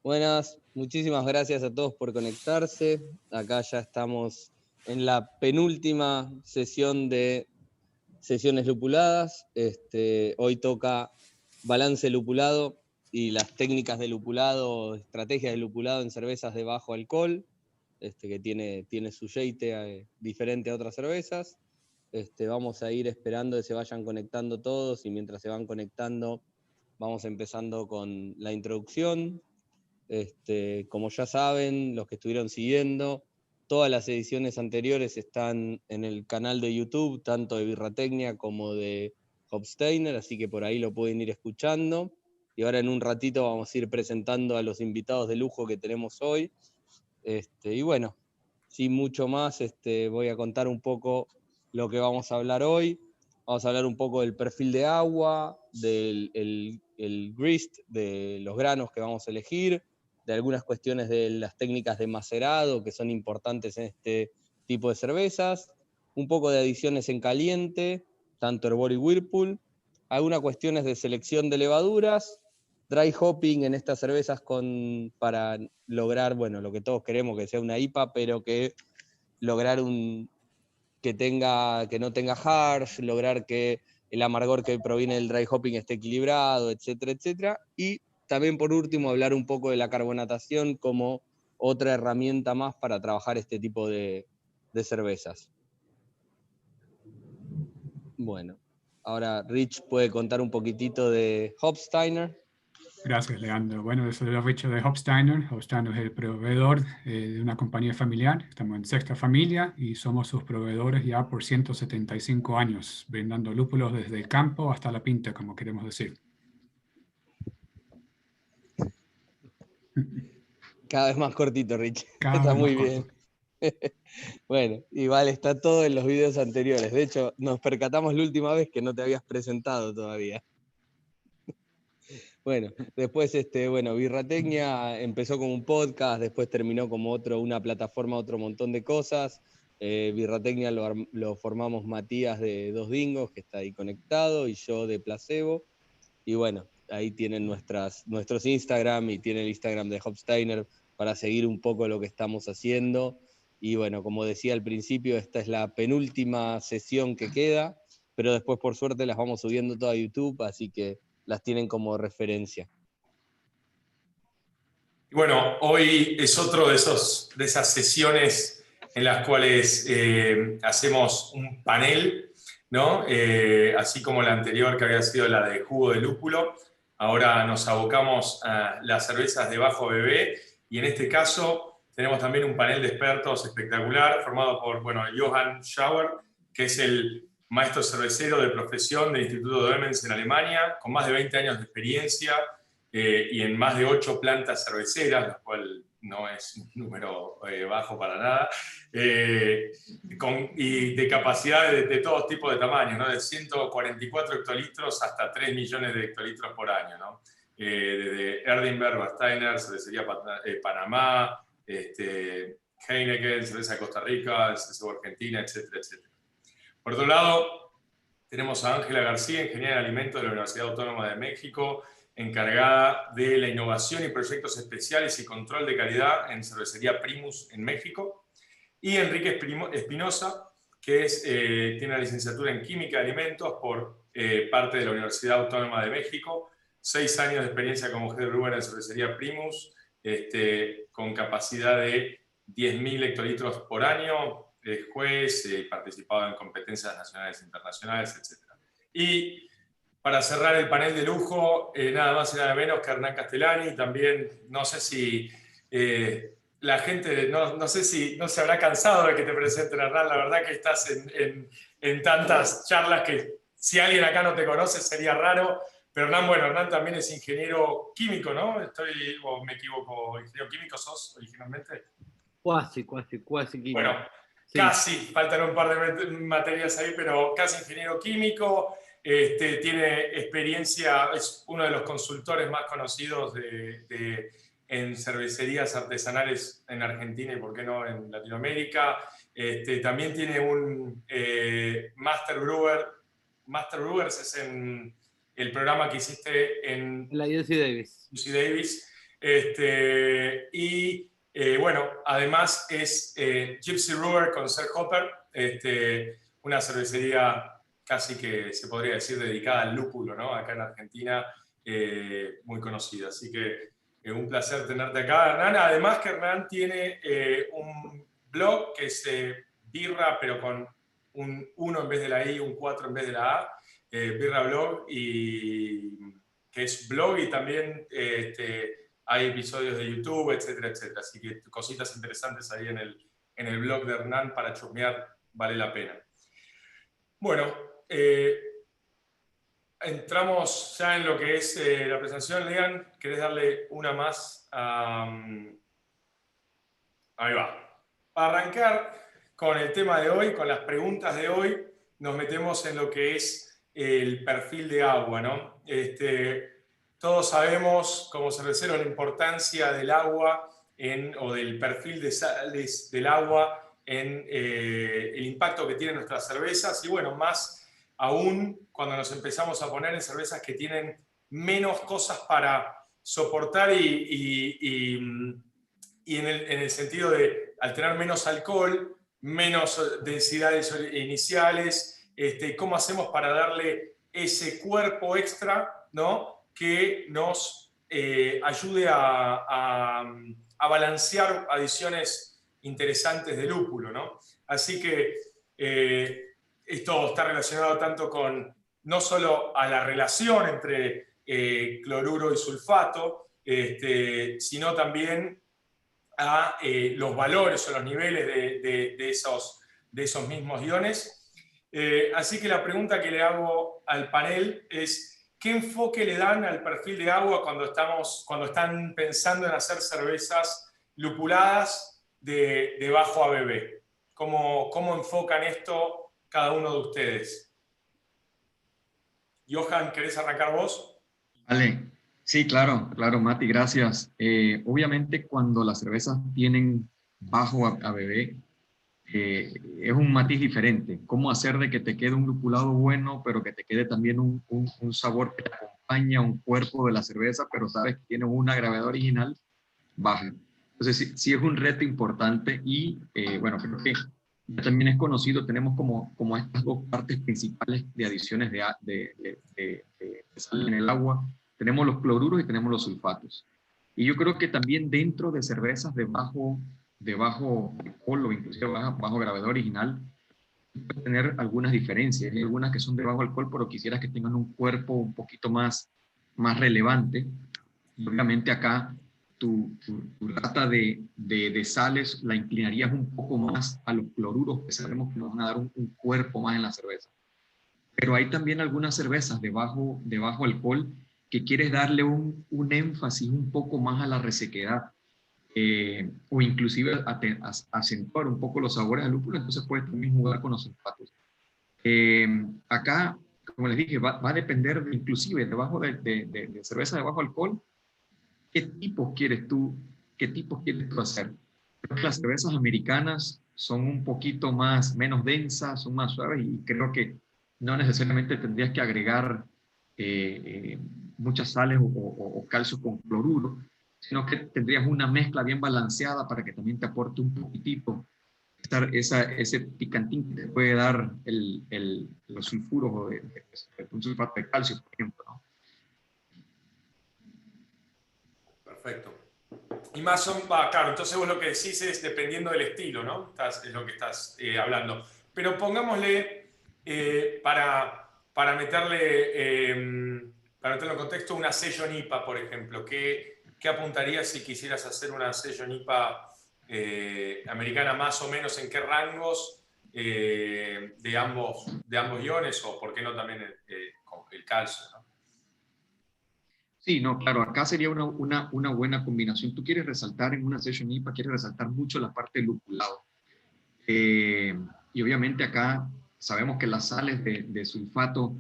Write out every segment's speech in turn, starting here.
Buenas, muchísimas gracias a todos por conectarse. Acá ya estamos en la penúltima sesión de sesiones lupuladas. Hoy toca balance lupulado y las técnicas de lupulado, estrategias de lupulado en cervezas de bajo alcohol, que tiene su yeite diferente a otras cervezas. Vamos a ir esperando que se vayan conectando todos y mientras se van conectando vamos empezando con la introducción. Como ya saben, los que estuvieron siguiendo, todas las ediciones anteriores están en el canal de YouTube, tanto de Birratecnia como de Hopsteiner, así que por ahí lo pueden ir escuchando. Y ahora en un ratito vamos a ir presentando a los invitados de lujo que tenemos hoy. Y bueno, sin mucho más, voy a contar un poco lo que vamos a hablar hoy. Vamos a hablar un poco del perfil de agua, del el grist, de los granos que vamos a elegir, de algunas cuestiones de las técnicas de macerado que son importantes en este tipo de cervezas, un poco de adiciones en caliente, tanto Herbor y Whirlpool, algunas cuestiones de selección de levaduras, dry hopping en estas cervezas para lograr, bueno, lo que todos queremos, que sea una IPA, pero que lograr que no tenga harsh, lograr que el amargor que proviene del dry hopping esté equilibrado, etcétera, etcétera. Y también por último hablar un poco de la carbonatación como otra herramienta más para trabajar este tipo de cervezas. Bueno, ahora Rich puede contar un poquitito de Hopsteiner. Gracias, Leandro. Bueno, yo soy Richard de Hopsteiner. Hopsteiner es el proveedor de una compañía familiar. Estamos en sexta familia y somos sus proveedores ya por 175 años, brindando lúpulos desde el campo hasta la pinta, como queremos decir. Cada vez más cortito, Rich. Cada Está vez más muy corto. bien. Bueno, igual está todo en los videos anteriores. De hecho, nos percatamos la última vez que no te habías presentado todavía. Bueno, después, Birratecnia empezó como un podcast, después terminó como una plataforma, otro montón de cosas. Birratecnia lo formamos Matías de Dos Dingos, que está ahí conectado, y yo de Placebo. Y bueno, ahí tienen nuestros Instagram y tienen el Instagram de Hopsteiner para seguir un poco lo que estamos haciendo. Y bueno, como decía al principio, esta es la penúltima sesión que queda, pero después por suerte las vamos subiendo todas a YouTube, así que las tienen como referencia. Y bueno, hoy es otro de esas sesiones en las cuales hacemos un panel, ¿no? Así como la anterior que había sido la de jugo de lúpulo. Ahora nos abocamos a las cervezas de bajo BB y en este caso tenemos también un panel de expertos espectacular formado por, bueno, Johann Schauer, que es el maestro cervecero de profesión del Instituto de Emens en Alemania, con más de 20 años de experiencia y en más de 8 plantas cerveceras, lo cual no es un número bajo para nada, y de capacidad de todos tipos de tamaños, ¿no? De 144 hectolitros hasta 3 millones de hectolitros por año, ¿no? Desde Erdinberg, Steiner, Cervecería Panamá, Heineken, Cerveza de Costa Rica, Cerveza Argentina, etcétera, etcétera. Por otro lado, tenemos a Ángela García, ingeniera en alimentos de la Universidad Autónoma de México, encargada de la innovación y proyectos especiales y control de calidad en Cervecería Primus en México. Y Enrique Espinosa, que tiene una licenciatura en Química de Alimentos por parte de la Universidad Autónoma de México, 6 años de experiencia como head brewer en Cervecería Primus, con capacidad de 10.000 hectolitros por año, juez, participado en competencias nacionales e internacionales, etc. Y para cerrar el panel de lujo, nada más y nada menos que Hernán Castellani. También, no sé si la gente, no sé si no se habrá cansado de que te presenten, Hernán. La verdad que estás en tantas charlas que si alguien acá no te conoce sería raro. Pero Hernán, bueno, Hernán también es ingeniero químico, ¿no? O me equivoco, ¿ingeniero químico sos originalmente? Cuasi químico. Bueno, sí. Casi, faltan un par de materias ahí, pero casi ingeniero químico. Tiene experiencia, es uno de los consultores más conocidos en cervecerías artesanales en Argentina y, por qué no, en Latinoamérica. También tiene un Master Brewer. Master Brewers es en el programa que hiciste en la UC Davis. UC Davis. Bueno, además es Gypsy Brewer con Sir Hopper, una cervecería casi que se podría decir dedicada al lúpulo, ¿no? Acá en Argentina, muy conocida. Así que un placer tenerte acá, Hernán. Además que Hernán tiene un blog que es Birra, pero con un 1 en vez de la I, un 4 en vez de la A, Birra Blog, y que es blog y también hay episodios de YouTube, etcétera, etcétera. Así que cositas interesantes ahí en el blog de Hernán para chusmear, vale la pena. Bueno, entramos ya en lo que es la presentación. Lean, ¿querés darle una más? Ahí va. Para arrancar con el tema de hoy, con las preguntas de hoy, nos metemos en lo que es el perfil de agua, ¿no? Todos sabemos como cerveceros la importancia del agua o del perfil de sales del agua en el impacto que tienen nuestras cervezas, y bueno, más aún cuando nos empezamos a poner en cervezas que tienen menos cosas para soportar y en el sentido de, al tener menos alcohol, menos densidades iniciales, ¿cómo hacemos para darle ese cuerpo extra, ¿no? Que nos ayude a balancear adiciones interesantes de lúpulo, ¿no? Así que esto está relacionado tanto con no solo a la relación entre cloruro y sulfato, sino también a los valores o los niveles de esos mismos iones. Así que la pregunta que le hago al panel es: ¿qué enfoque le dan al perfil de agua cuando están pensando en hacer cervezas lupuladas de bajo ABV? ¿Cómo enfocan esto cada uno de ustedes? Johan, ¿querés arrancar vos? Vale, sí, claro, Mati, gracias. Obviamente cuando las cervezas tienen bajo ABV, es un matiz diferente. ¿Cómo hacer de que te quede un lupulado bueno, pero que te quede también un sabor que te acompaña, un cuerpo de la cerveza, pero sabes que tiene una gravedad original baja? Entonces, sí es un reto importante y, bueno, creo que ya también es conocido, tenemos como estas dos partes principales de adiciones de sal en el agua. Tenemos los cloruros y tenemos los sulfatos. Y yo creo que también dentro de cervezas de bajo alcohol o inclusive bajo gravedad original, puede tener algunas diferencias. Hay algunas que son de bajo alcohol, pero quisieras que tengan un cuerpo un poquito más relevante. Y obviamente acá tu rata de sales la inclinarías un poco más a los cloruros, que sabemos que nos van a dar un cuerpo más en la cerveza. Pero hay también algunas cervezas de bajo alcohol que quieres darle un énfasis un poco más a la resequedad, o inclusive acentuar un poco los sabores al lúpulo, entonces puedes también jugar con los sulfatos. Acá, como les dije, va a depender inclusive de cerveza de bajo alcohol, ¿qué tipos quieres tú hacer? Creo que las cervezas americanas son un poquito menos densas, son más suaves, y creo que no necesariamente tendrías que agregar muchas sales o calcio con cloruro, sino que tendrías una mezcla bien balanceada para que también te aporte un poquitito ese picantín que te puede dar los sulfuros o un sulfato de calcio, por ejemplo, ¿no? Perfecto. Y más claro, entonces vos lo que decís es dependiendo del estilo, ¿no? Es lo que estás hablando. Pero pongámosle, para meterle en contexto, una Session IPA, por ejemplo. ¿Qué apuntarías si quisieras hacer una Session IPA americana, más o menos en qué rangos de ambos iones, o por qué no también con el calcio, ¿no? Sí, no, claro, acá sería una buena combinación. Tú quieres resaltar en una Session IPA, quieres resaltar mucho la parte del lupulado. Y obviamente acá sabemos que las sales de sulfato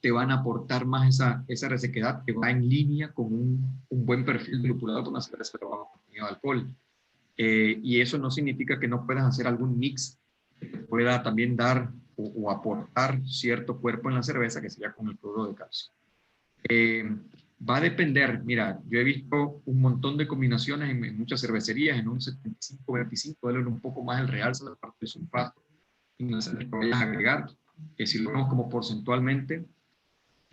te van a aportar más esa resequedad que va en línea con un buen perfil de lupulado con una cerveza de bajo contenido de alcohol. Y eso no significa que no puedas hacer algún mix que te pueda también dar o aportar cierto cuerpo en la cerveza, que sería con el cloruro de calcio. Va a depender, mira, yo he visto un montón de combinaciones en muchas cervecerías, en un 75-25, darle un poco más el realce a la parte de sulfato, en la cerveza que vayas a agregar, que si lo vemos como porcentualmente,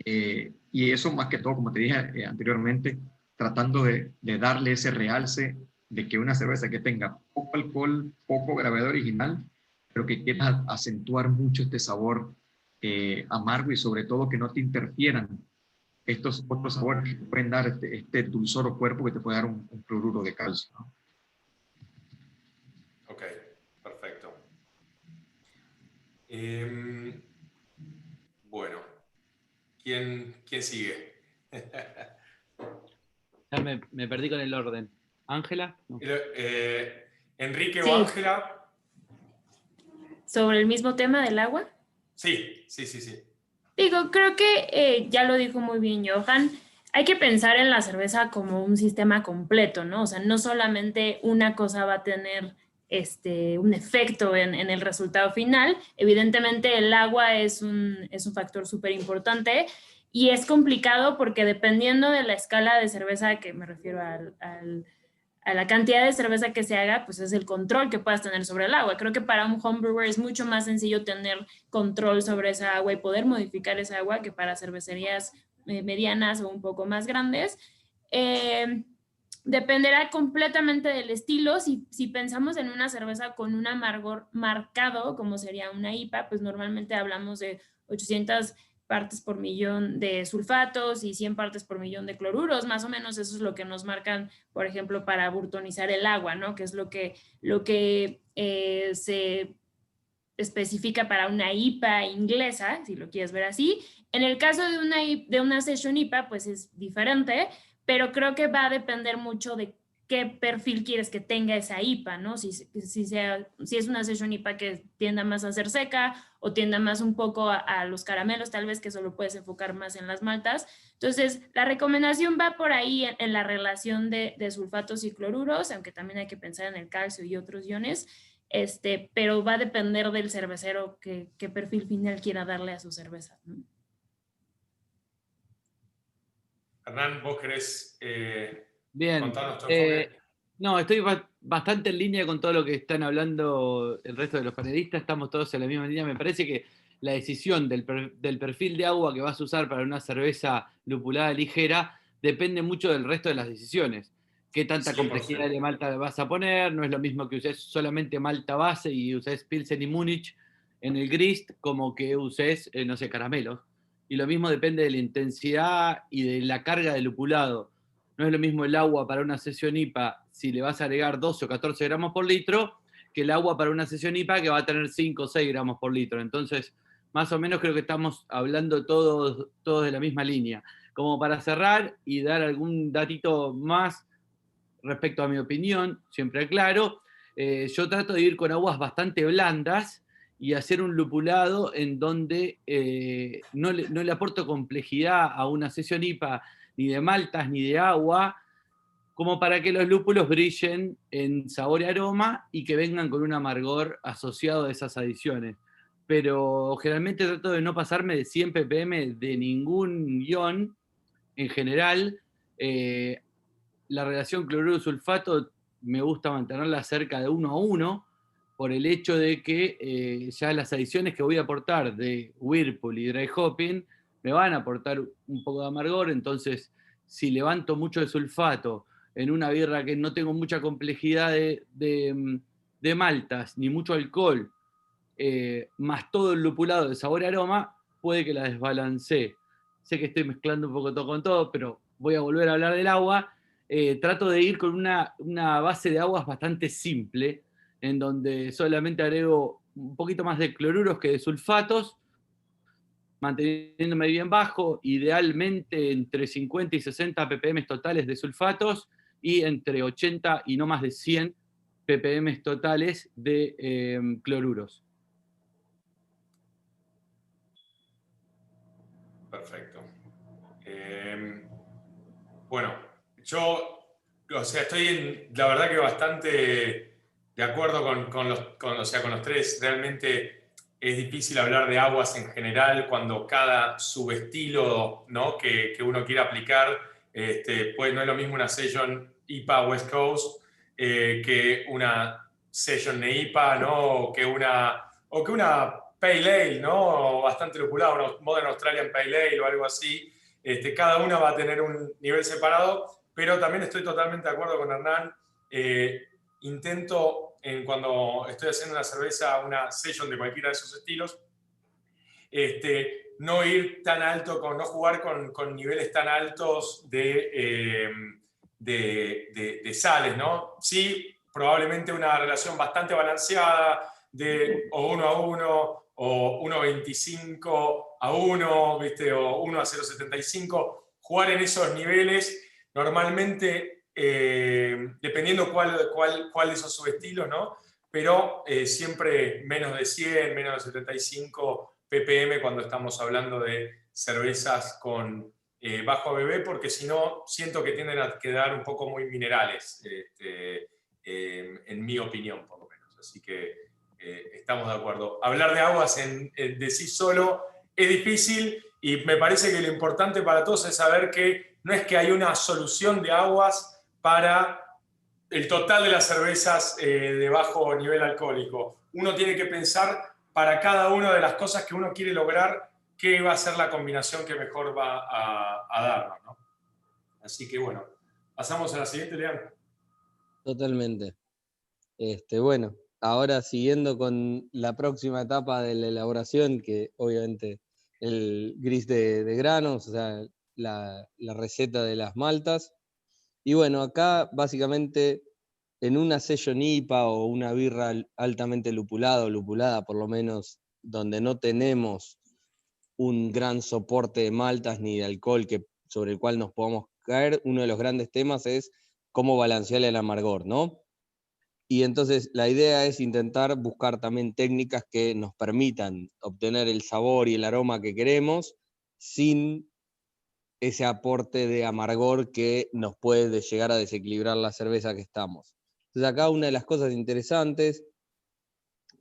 y eso más que todo, como te dije anteriormente, tratando de darle ese realce de que una cerveza que tenga poco alcohol, poco gravedad original, pero que quiera acentuar mucho este sabor amargo y sobre todo que no te interfieran estos otros sabores que te pueden dar este dulzor o cuerpo que te puede dar un cloruro de calcio, ¿no? Ok, perfecto. Bueno, ¿quién sigue? Ya me perdí con el orden. ¿Ángela? No. ¿Enrique Sí. o Ángela? Sobre el mismo tema del agua. Sí. Digo, creo que ya lo dijo muy bien Johan, hay que pensar en la cerveza como un sistema completo, ¿no? O sea, no solamente una cosa va a tener un efecto en el resultado final. Evidentemente el agua es un factor súper importante y es complicado porque dependiendo de la escala de cerveza, que me refiero a la cantidad de cerveza que se haga, pues es el control que puedas tener sobre el agua. Creo que para un homebrewer es mucho más sencillo tener control sobre esa agua y poder modificar esa agua que para cervecerías medianas o un poco más grandes. Dependerá completamente del estilo. Si pensamos en una cerveza con un amargor marcado, como sería una IPA, pues normalmente hablamos de 800 partes por millón de sulfatos y 100 partes por millón de cloruros, más o menos eso es lo que nos marcan, por ejemplo, para burtonizar el agua, ¿no? Que es lo que se especifica para una IPA inglesa, si lo quieres ver así. En el caso de una session IPA, pues es diferente, pero creo que va a depender mucho de qué perfil quieres que tenga esa IPA, ¿no? Si es una session IPA que tienda más a ser seca o tienda más un poco a los caramelos, tal vez que solo puedes enfocar más en las maltas. Entonces, la recomendación va por ahí en la relación de sulfatos y cloruros, aunque también hay que pensar en el calcio y otros iones, pero va a depender del cervecero qué perfil final quiera darle a su cerveza, ¿no? Hernán, ¿vos querés Bien. contarnos tu enfoque? No, estoy bastante en línea con todo lo que están hablando el resto de los panelistas. Estamos todos en la misma línea. Me parece que la decisión del perfil de agua que vas a usar para una cerveza lupulada ligera depende mucho del resto de las decisiones. Qué tanta 100%. complejidad de malta vas a poner. No es lo mismo que uses solamente malta base y uses Pilsen y Múnich en el grist como que uses, no sé, caramelos. Y lo mismo depende de la intensidad y de la carga del lupulado. No es lo mismo el agua para una sesión IPA si le vas a agregar 12 o 14 gramos por litro que el agua para una sesión IPA que va a tener 5 o 6 gramos por litro. Entonces, más o menos creo que estamos hablando todos de la misma línea. Como para cerrar y dar algún datito más respecto a mi opinión, siempre aclaro, yo trato de ir con aguas bastante blandas y hacer un lupulado en donde no le aporto complejidad a una sesión IPA ni de maltas ni de agua, como para que los lúpulos brillen en sabor y aroma y que vengan con un amargor asociado a esas adiciones. Pero generalmente trato de no pasarme de 100 ppm de ningún ion en general. La relación cloruro-sulfato me gusta mantenerla cerca de 1 a 1 por el hecho de que ya las adiciones que voy a aportar de Whirlpool y Dry Hopping me van a aportar un poco de amargor. Entonces, si levanto mucho de sulfato en una birra que no tengo mucha complejidad de maltas ni mucho alcohol, más todo el lupulado de sabor y aroma, puede que la desbalancee. Sé que estoy mezclando un poco todo con todo, pero voy a volver a hablar del agua. Trato de ir con una base de aguas bastante simple, en donde solamente agrego un poquito más de cloruros que de sulfatos, manteniéndome bien bajo, idealmente entre 50 y 60 ppm totales de sulfatos y entre 80 y no más de 100 ppm totales de cloruros. Perfecto. Bueno, yo, o sea, estoy la verdad que bastante de acuerdo con los tres. Realmente es difícil hablar de aguas en general cuando cada subestilo, ¿no?, que uno quiere aplicar Pues no es lo mismo una Session IPA West Coast que una Session NEIPA, ¿no? O que una Pale Ale, ¿no? Bastante lupulada, una Modern Australian Pale Ale o algo así. Cada una va a tener un nivel separado, pero también estoy totalmente de acuerdo con Hernán. Intento, cuando estoy haciendo una cerveza, una Session de cualquiera de esos estilos, no ir tan alto, no jugar con niveles tan altos de sales, ¿no? Sí, probablemente una relación bastante balanceada de o 1-1 o 1-25-1, ¿viste? O 1-0.75, jugar en esos niveles, normalmente, dependiendo cuál de esos subestilos, ¿no? Pero siempre menos de 100, menos de 75 ppm cuando estamos hablando de cervezas con bajo ABV, porque si no, siento que tienden a quedar un poco muy minerales, en mi opinión, por lo menos. Así que estamos de acuerdo. Hablar de aguas de sí solo es difícil, y me parece que lo importante para todos es saber que no es que hay una solución de aguas para el total de las cervezas de bajo nivel alcohólico. Uno tiene que pensar para cada una de las cosas que uno quiere lograr qué va a ser la combinación que mejor va a darnos, ¿no? Así que bueno, pasamos a la siguiente, Leandro. Totalmente. Bueno, ahora siguiendo con la próxima etapa de la elaboración, que obviamente el gris de granos, o sea, la receta de las maltas. Y bueno, acá básicamente en una Session IPA o una birra altamente lupulada o lupulada por lo menos, donde no tenemos un gran soporte de maltas ni de alcohol sobre el cual nos podamos caer, uno de los grandes temas es cómo balancear el amargor, ¿no? Y entonces la idea es intentar buscar también técnicas que nos permitan obtener el sabor y el aroma que queremos sin ese aporte de amargor que nos puede llegar a desequilibrar la cerveza que estamos. Entonces acá una de las cosas interesantes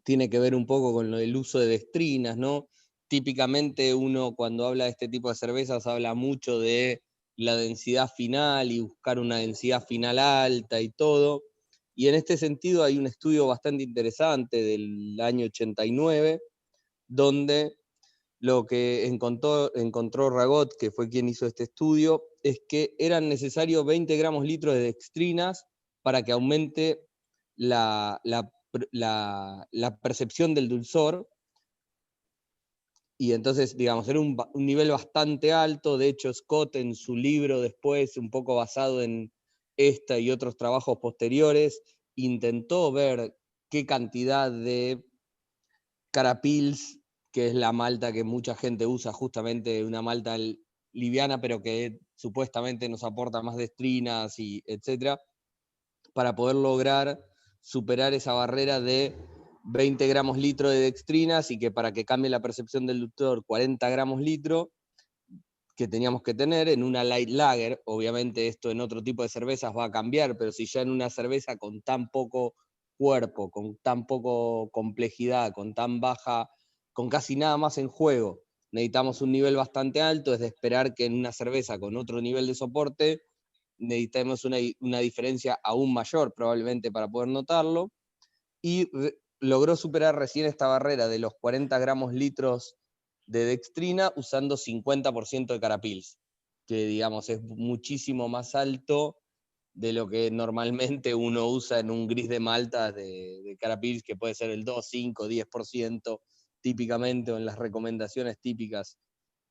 tiene que ver un poco con el uso de dextrinas, ¿no? Típicamente uno cuando habla de este tipo de cervezas habla mucho de la densidad final y buscar una densidad final alta y todo. Y en este sentido hay un estudio bastante interesante del año 89, donde lo que encontró Ragot, que fue quien hizo este estudio, es que eran necesarios 20 gramos litros de dextrinas para que aumente la percepción del dulzor. Y entonces, digamos, era un nivel bastante alto. De hecho, Scott en su libro después, un poco basado en esta y otros trabajos posteriores, intentó ver qué cantidad de Carapils, que es la malta que mucha gente usa, justamente una malta liviana, pero que supuestamente nos aporta más dextrinas y etcétera, para poder lograr superar esa barrera de 20 gramos litro de dextrinas, y que para que cambie la percepción del dulzor 40 gramos litro que teníamos que tener en una light lager. Obviamente esto en otro tipo de cervezas va a cambiar, pero si ya en una cerveza con tan poco cuerpo, con tan poco complejidad, con tan baja, con casi nada más en juego, necesitamos un nivel bastante alto, es de esperar que en una cerveza con otro nivel de soporte necesitemos una diferencia aún mayor probablemente para poder notarlo, y logró superar recién esta barrera de los 40 gramos litros de dextrina usando 50% de Carapils, que digamos es muchísimo más alto de lo que normalmente uno usa en un gris de maltas de Carapils, que puede ser el 2, 5, 10% típicamente, o en las recomendaciones típicas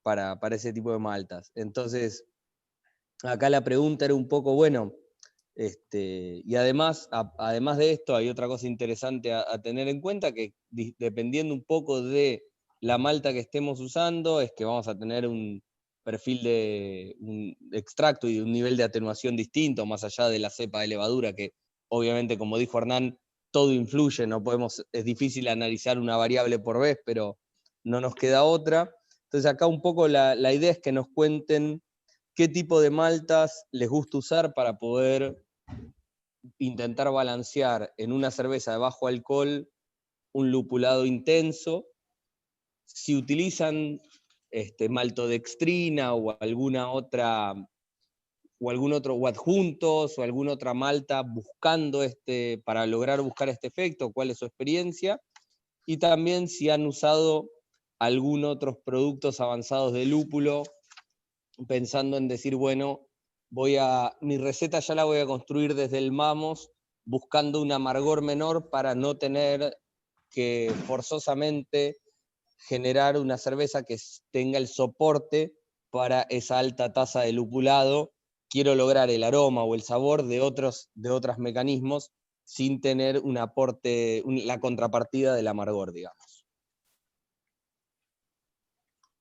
para ese tipo de maltas. Entonces, acá la pregunta era un poco, bueno, y además de esto hay otra cosa interesante a tener en cuenta, que dependiendo un poco de la malta que estemos usando, es que vamos a tener un perfil de un extracto y de un nivel de atenuación distinto, más allá de la cepa de levadura, que obviamente, como dijo Hernán, todo influye, es difícil analizar una variable por vez, pero no nos queda otra. Entonces acá un poco la idea es que nos cuenten qué tipo de maltas les gusta usar para poder intentar balancear en una cerveza de bajo alcohol un lupulado intenso. Si utilizan maltodextrina o alguna otra o algún otro, o adjuntos, o alguna otra malta buscando para lograr buscar este efecto, cuál es su experiencia, y también si han usado algún otros productos avanzados de lúpulo, pensando en decir, bueno, mi receta ya la voy a construir desde el Mamos, buscando un amargor menor para no tener que forzosamente generar una cerveza que tenga el soporte para esa alta tasa de lupulado. Quiero lograr el aroma o el sabor de otros mecanismos sin tener un aporte, la contrapartida del amargor, digamos.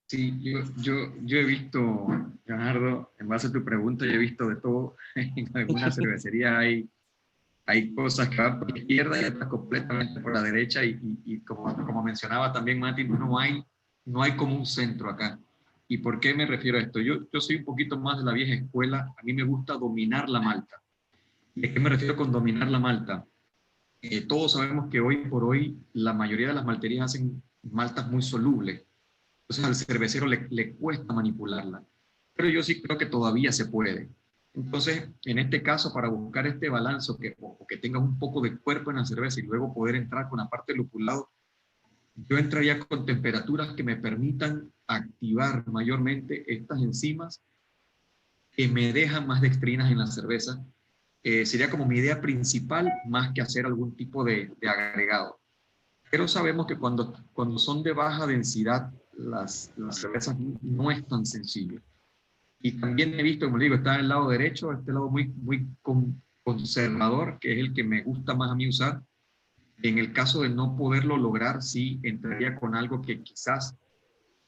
Sí, yo he visto, Leonardo, en base a tu pregunta, yo he visto de todo. En algunas cervecerías hay cosas que van por la izquierda y otras completamente por la derecha, y como mencionaba también Mati, no hay como un centro acá. ¿Y por qué me refiero a esto? Yo soy un poquito más de la vieja escuela, a mí me gusta dominar la malta. ¿Y a qué me refiero con dominar la malta? Todos sabemos que hoy por hoy la mayoría de las malterías hacen maltas muy solubles, entonces al cervecero le cuesta manipularla, pero yo sí creo que todavía se puede. Entonces, en este caso, para buscar este balance o que tenga un poco de cuerpo en la cerveza y luego poder entrar con la parte del lupulado, yo entraría con temperaturas que me permitan activar mayormente estas enzimas que me dejan más dextrinas en la cerveza. Sería como mi idea principal, más que hacer algún tipo de agregado. Pero sabemos que cuando son de baja densidad, las cervezas no es tan sencillo. Y también he visto, como digo, está el lado derecho, este lado muy conservador, que es el que me gusta más a mí usar. En el caso de no poderlo lograr, sí entraría con algo que quizás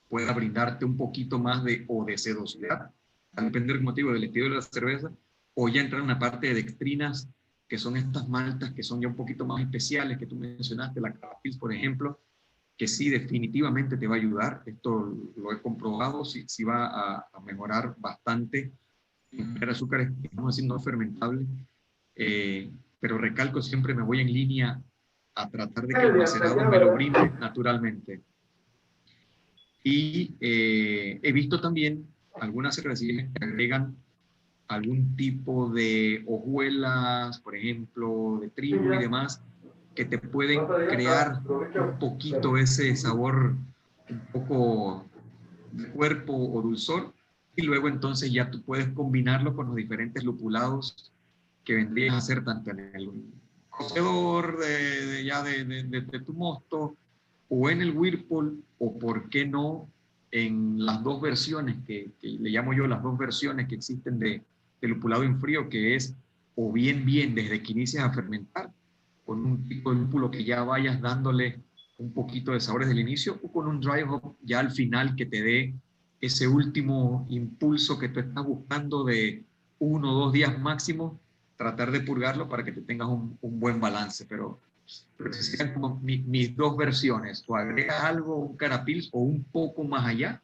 pueda brindarte un poquito más de sedosidad, a depender, como te digo, del estilo de la cerveza, o ya entrar en una parte de dextrinas, que son estas maltas que son ya un poquito más especiales, que tú mencionaste, la Carapils, por ejemplo, que sí definitivamente te va a ayudar. Esto lo he comprobado, sí va a mejorar bastante el azúcar, vamos a decir, no fermentable, pero recalco, siempre me voy en línea a tratar de que el macerado me lo brinde naturalmente. Y he visto también algunas cervecerías que agregan algún tipo de hojuelas, por ejemplo, de trigo y demás, que te pueden crear un poquito ese sabor un poco de cuerpo o dulzor, y luego entonces ya tú puedes combinarlo con los diferentes lupulados que vendrían a ser tanto en el cocedor de tu mosto, o en el Whirlpool, o por qué no en las dos versiones que le llamo yo, las dos versiones que existen de lupulado en frío, que es o bien desde que inicias a fermentar, con un tipo de lúpulo que ya vayas dándole un poquito de sabores del inicio, o con un dry hop ya al final que te dé ese último impulso que tú estás buscando de 1 o 2 días máximo, tratar de purgarlo para que te tengas un buen balance. Pero serían como mis dos versiones, o agregas algo, un Carapils, o un poco más allá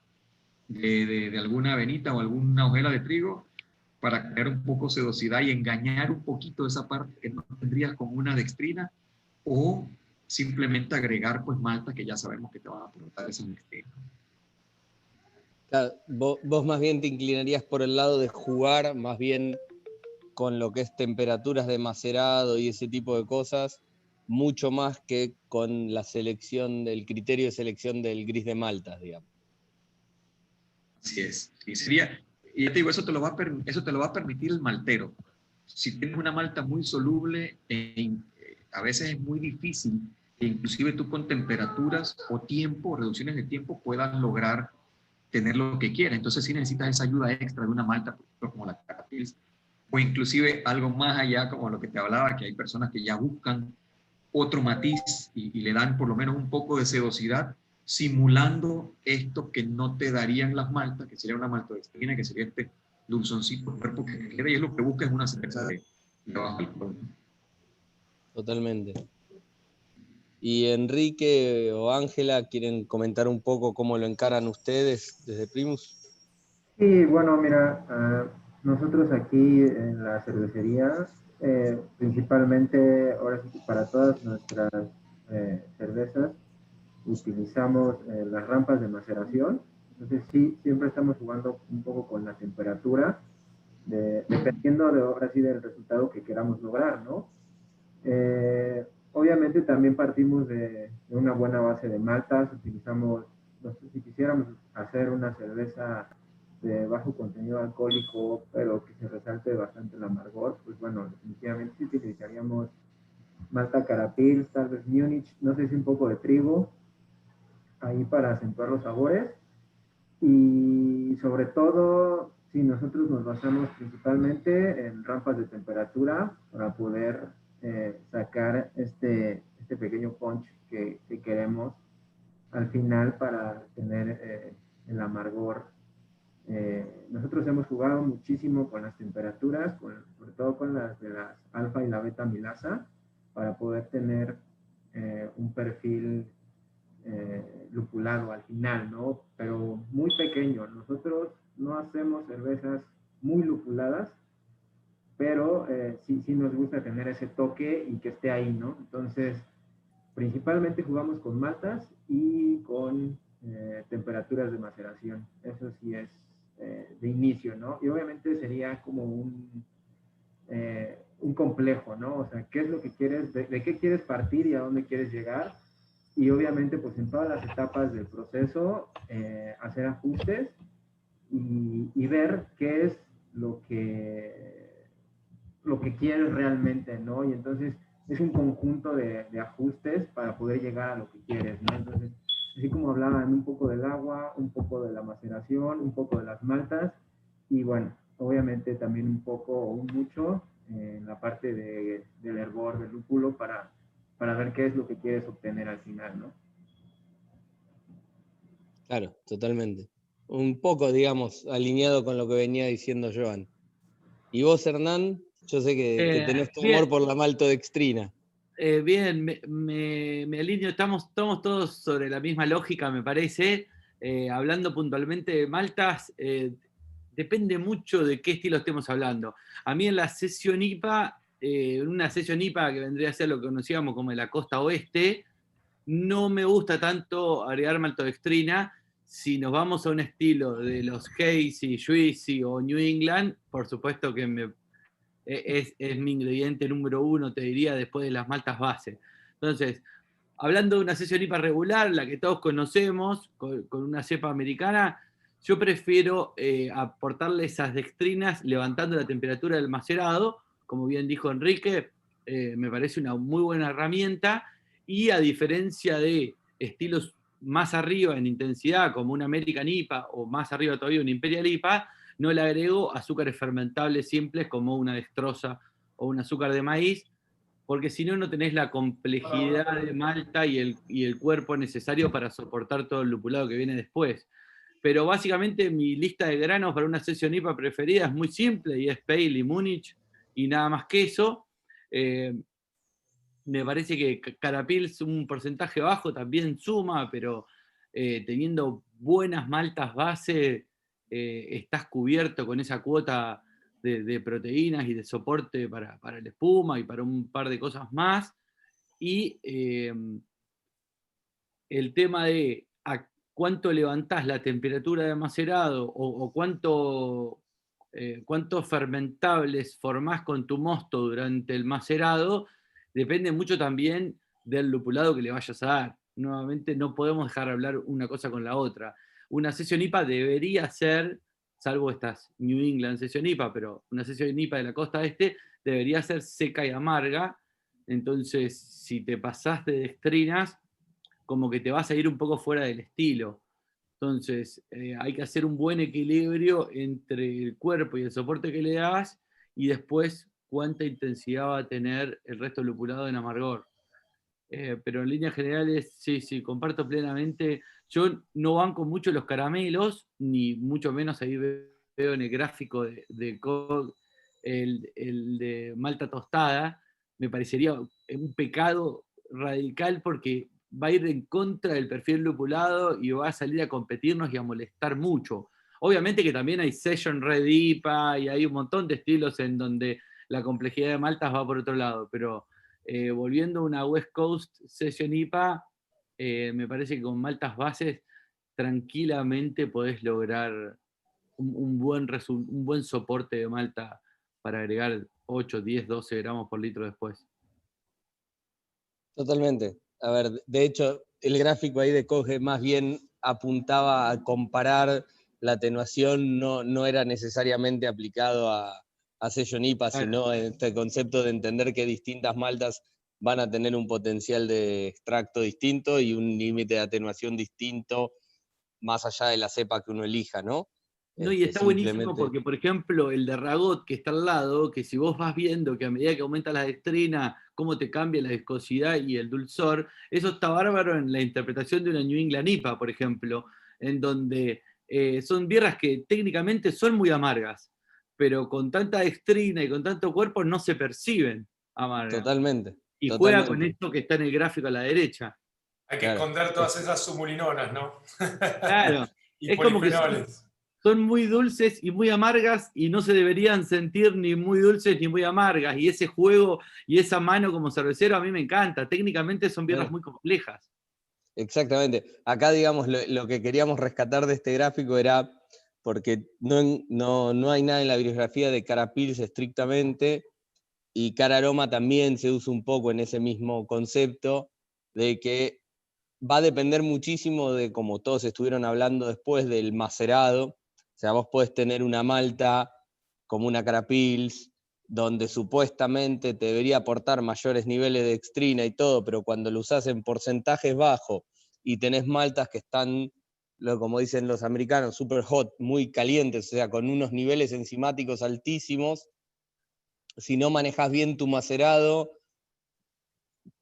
de alguna avenita o alguna hojela de trigo, para crear un poco sedosidad y engañar un poquito esa parte que no tendrías con una dextrina, o simplemente agregar pues malta que ya sabemos que te van a aportar esa dextrina. Claro, vos más bien te inclinarías por el lado de jugar más bien con lo que es temperaturas de macerado y ese tipo de cosas, mucho más que con la selección del criterio de selección del gris de maltas, digamos. Así es. Y sería, y ya te digo, eso te lo va a permitir el maltero. Si tienes una malta muy soluble, a veces es muy difícil que inclusive tú con temperaturas o tiempo, reducciones de tiempo, puedas lograr tener lo que quieras. Entonces sí necesitas esa ayuda extra de una malta, por ejemplo, como la Carapils, o inclusive algo más allá, como lo que te hablaba, que hay personas que ya buscan otro matiz y le dan por lo menos un poco de sedosidad, simulando esto que no te darían las maltas, que sería una maltodextrina, que sería este dulzoncito cuerpo que queda, y es lo que busca en una cerveza de bajo alcohol. Totalmente. Y Enrique o Ángela, ¿quieren comentar un poco cómo lo encaran ustedes desde Primus? Sí, bueno, mira, nosotros aquí en la cervecería, principalmente, ahora sí, para todas nuestras cervezas, utilizamos las rampas de maceración. Entonces sí, siempre estamos jugando un poco con la temperatura dependiendo ahora sí del resultado que queramos lograr, ¿no? Obviamente también partimos de una buena base de maltas, utilizamos, no sé, si quisiéramos hacer una cerveza de bajo contenido alcohólico, pero que se resalte bastante el amargor, pues bueno, definitivamente sí utilizaríamos malta Carapils, tal vez Múnich, no sé si un poco de trigo, ahí para acentuar los sabores. Y sobre todo, si nosotros nos basamos principalmente en rampas de temperatura para poder sacar este pequeño punch que queremos al final para tener el amargor. Nosotros hemos jugado muchísimo con las temperaturas, sobre todo con las de las alfa y la beta milasa, para poder tener un perfil lupulado al final, ¿no? Pero muy pequeño. Nosotros no hacemos cervezas muy lupuladas, pero sí nos gusta tener ese toque y que esté ahí, ¿no? Entonces, principalmente jugamos con maltas y con temperaturas de maceración. Eso sí es de inicio, ¿no? Y obviamente sería como un complejo, ¿no? O sea, ¿qué es lo que quieres, de qué quieres partir y a dónde quieres llegar? Y obviamente, pues en todas las etapas del proceso, hacer ajustes y ver qué es lo que quieres realmente, ¿no? Y entonces es un conjunto de ajustes para poder llegar a lo que quieres, ¿no? Entonces, así como hablaban un poco del agua, un poco de la maceración, un poco de las maltas, y bueno, obviamente también un poco o un mucho en la parte del hervor, del lúpulo, para ver qué es lo que quieres obtener al final, ¿no? Claro, totalmente. Un poco, digamos, alineado con lo que venía diciendo Joan. Y vos, Hernán, yo sé que tenés tu amor por la maltodextrina. Bien, me alineo, estamos todos sobre la misma lógica, me parece. Hablando puntualmente de maltas, depende mucho de qué estilo estemos hablando. A mí en la sesión IPA, una sesión IPA que vendría a ser lo que conocíamos como la costa oeste, no me gusta tanto agregar maltodextrina. Si nos vamos a un estilo de los Hazy, Juicy o New England, por supuesto que es mi ingrediente número uno, te diría, después de las maltas base. Entonces, hablando de una sesión IPA regular, la que todos conocemos, con una cepa americana, yo prefiero aportarle esas dextrinas levantando la temperatura del macerado, como bien dijo Enrique, me parece una muy buena herramienta, y a diferencia de estilos más arriba en intensidad, como un American IPA, o más arriba todavía un Imperial IPA, no le agrego azúcares fermentables simples como una dextrosa o un azúcar de maíz, porque si no, no tenés la complejidad de malta y el cuerpo necesario para soportar todo el lupulado que viene después. Pero básicamente mi lista de granos para una sesión IPA preferida es muy simple y es Pale y Múnich y nada más que eso. Me parece que Carapils un porcentaje bajo también suma, pero teniendo buenas maltas base, estás cubierto con esa cuota de proteínas y de soporte para la espuma y para un par de cosas más. Y el tema de a cuánto levantás la temperatura de macerado o cuántos fermentables formás con tu mosto durante el macerado, depende mucho también del lupulado que le vayas a dar. Nuevamente, no podemos dejar hablar una cosa con la otra. Una sesión IPA debería ser, salvo estas New England sesión IPA, pero una sesión IPA de la costa este debería ser seca y amarga. Entonces, si te pasás de dextrinas, como que te vas a ir un poco fuera del estilo. Entonces, hay que hacer un buen equilibrio entre el cuerpo y el soporte que le das, y después cuánta intensidad va a tener el resto del lupulado en amargor. Pero en líneas generales, sí, comparto plenamente. Yo no banco mucho los caramelos, ni mucho menos ahí veo en el gráfico de COG el de malta tostada. Me parecería un pecado radical porque va a ir en contra del perfil lupulado y va a salir a competirnos y a molestar mucho. Obviamente que también hay Session Red IPA y hay un montón de estilos en donde la complejidad de maltas va por otro lado, pero volviendo a una West Coast Session IPA, me parece que con maltas bases tranquilamente podés lograr un buen soporte de malta para agregar 8, 10, 12 gramos por litro después. Totalmente. A ver, de hecho, el gráfico ahí de Koge más bien apuntaba a comparar la atenuación, no era necesariamente aplicado a sello IPA, Claro. sino en este concepto de entender que distintas maltas van a tener un potencial de extracto distinto y un límite de atenuación distinto, más allá de la cepa que uno elija, ¿no? No, y está buenísimo Simplemente... porque, por ejemplo, el de Ragot que está al lado, que si vos vas viendo que a medida que aumenta la dextrina, cómo te cambia la viscosidad y el dulzor, eso está bárbaro en la interpretación de una New England IPA, por ejemplo, en donde son birras que técnicamente son muy amargas, pero con tanta dextrina y con tanto cuerpo no se perciben amargas. Totalmente. Y totalmente. juega con esto que está en el gráfico a la derecha. Hay que esconder todas esas sumulinonas, ¿no? Claro. Y es como que son muy dulces y muy amargas y no se deberían sentir ni muy dulces ni muy amargas. Y ese juego y esa mano como cervecero a mí me encanta. Técnicamente son birras muy complejas. Exactamente. Acá, digamos, lo que queríamos rescatar de este gráfico era, porque no hay nada en la bibliografía de Cara Pils estrictamente, y Cara Aroma también se usa un poco en ese mismo concepto, de que va a depender muchísimo de, como todos estuvieron hablando después, del macerado. O sea, vos podés tener una malta como una Cara Pils, donde supuestamente te debería aportar mayores niveles de dextrina y todo, pero cuando lo usás en porcentajes bajos y tenés maltas que están, como dicen los americanos, super hot, muy calientes, o sea, con unos niveles enzimáticos altísimos, si no manejas bien tu macerado,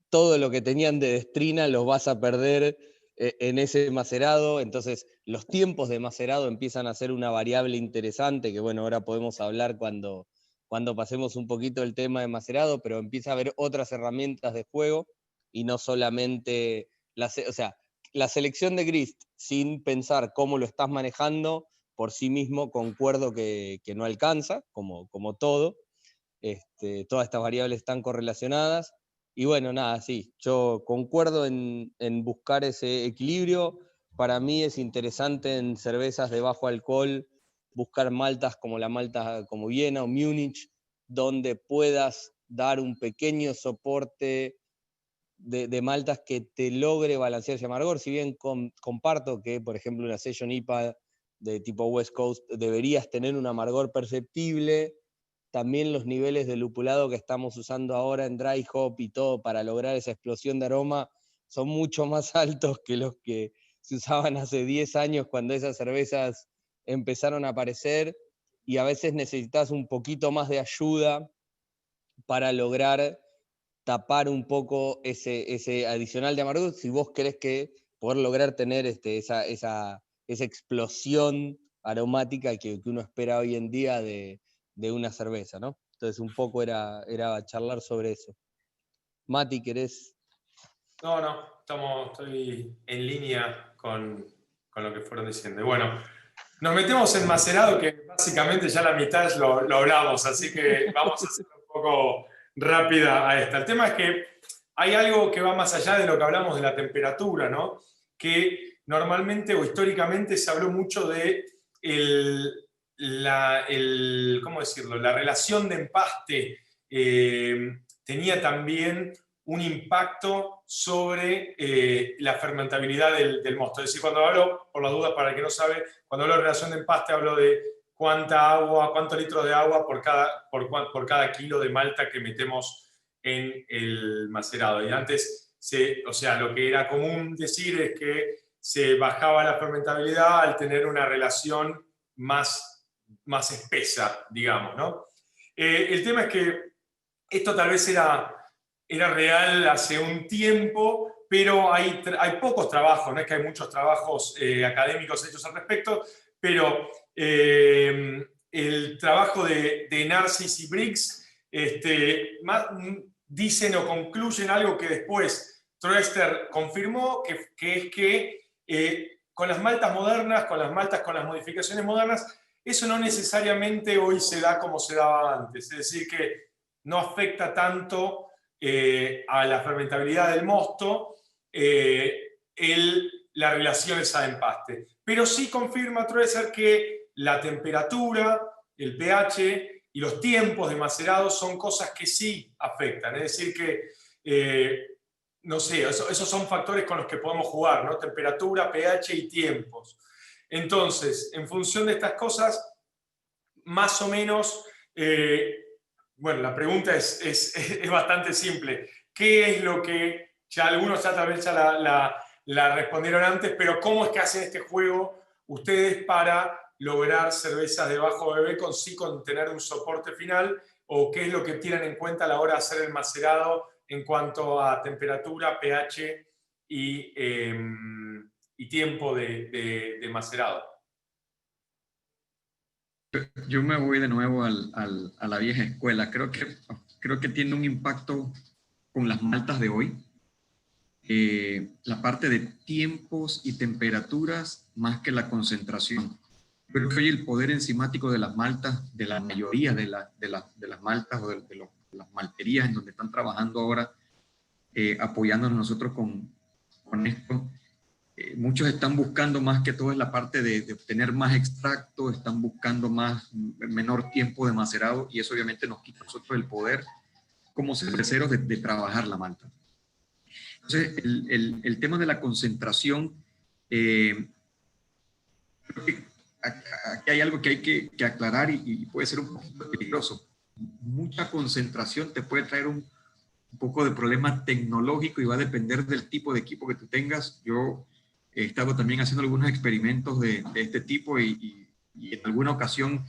todo lo que tenían de dextrina los vas a perder en ese macerado. Entonces los tiempos de macerado empiezan a ser una variable interesante, que bueno, ahora podemos hablar cuando pasemos un poquito el tema de macerado, pero empieza a haber otras herramientas de juego y no solamente, o sea, la selección de grist sin pensar cómo lo estás manejando por sí mismo, concuerdo que no alcanza, como todo. Todas estas variables están correlacionadas. Y bueno, nada, sí, yo concuerdo en buscar ese equilibrio. Para mí es interesante en cervezas de bajo alcohol buscar maltas como la malta como Viena o Múnich, donde puedas dar un pequeño soporte de maltas que te logre balancear ese amargor. Si bien comparto que, por ejemplo, una Session IPA de tipo West Coast deberías tener un amargor perceptible, también los niveles de lupulado que estamos usando ahora en dry hop y todo para lograr esa explosión de aroma son mucho más altos que los que se usaban hace 10 años cuando esas cervezas empezaron a aparecer, y a veces necesitas un poquito más de ayuda para lograr tapar un poco ese adicional de amargor, si vos querés poder lograr tener esa explosión aromática que uno espera hoy en día de una cerveza, ¿no? Entonces un poco era charlar sobre eso. Mati, ¿querés? No, estoy en línea con lo que fueron diciendo. Y bueno, nos metemos en macerado, que básicamente ya la mitad lo hablamos, así que vamos a hacer un poco rápida a esta. El tema es que hay algo que va más allá de lo que hablamos de la temperatura, ¿no? Que normalmente o históricamente se habló mucho de ¿cómo decirlo? La relación de empaste tenía también un impacto sobre la fermentabilidad del mosto. Es decir, cuando hablo, por las dudas para el que no sabe, cuando hablo de relación de empaste hablo de cuántos litros de agua por cada kilo de malta que metemos en el macerado. Y antes, o sea, lo que era común decir es que se bajaba la fermentabilidad al tener una relación más espesa, digamos, ¿no? El tema es que esto tal vez era real hace un tiempo, pero hay pocos trabajos, no es que hay muchos trabajos académicos hechos al respecto, pero el trabajo de Narcís y Briggs dicen o concluyen algo que después Troester confirmó, que es que con las maltas modernas, con las modificaciones modernas, eso no necesariamente hoy se da como se daba antes, es decir, que no afecta tanto a la fermentabilidad del mosto la relación esa de empaste. Pero sí confirma Troester que la temperatura, el pH y los tiempos de macerado son cosas que sí afectan. Es decir que, no sé, esos son factores con los que podemos jugar, ¿no? Temperatura, pH y tiempos. Entonces, en función de estas cosas, más o menos, bueno, la pregunta es bastante simple. ¿Qué es lo que, ya algunos ya tal vez ya la respondieron antes, pero cómo es que hacen este juego ustedes para lograr cervezas de bajo ABV con tener un soporte final? ¿O qué es lo que tienen en cuenta a la hora de hacer el macerado en cuanto a temperatura, pH y tiempo de macerado? Yo me voy de nuevo a la vieja escuela. Creo que tiene un impacto con las maltas de hoy. La parte de tiempos y temperaturas más que la concentración. Creo que hoy el poder enzimático de las maltas, de la mayoría de las maltas o de las malterías en donde están trabajando ahora, apoyándonos nosotros con esto, muchos están buscando más que todo es la parte de obtener más extracto, están buscando menor tiempo de macerado, y eso obviamente nos quita a nosotros el poder como cerveceros de trabajar la malta. Entonces, el tema de la concentración, creo que aquí hay algo que hay que aclarar y puede ser un poquito peligroso. Mucha concentración te puede traer un poco de problema tecnológico y va a depender del tipo de equipo que tú tengas. Yo he estado también haciendo algunos experimentos de este tipo y en alguna ocasión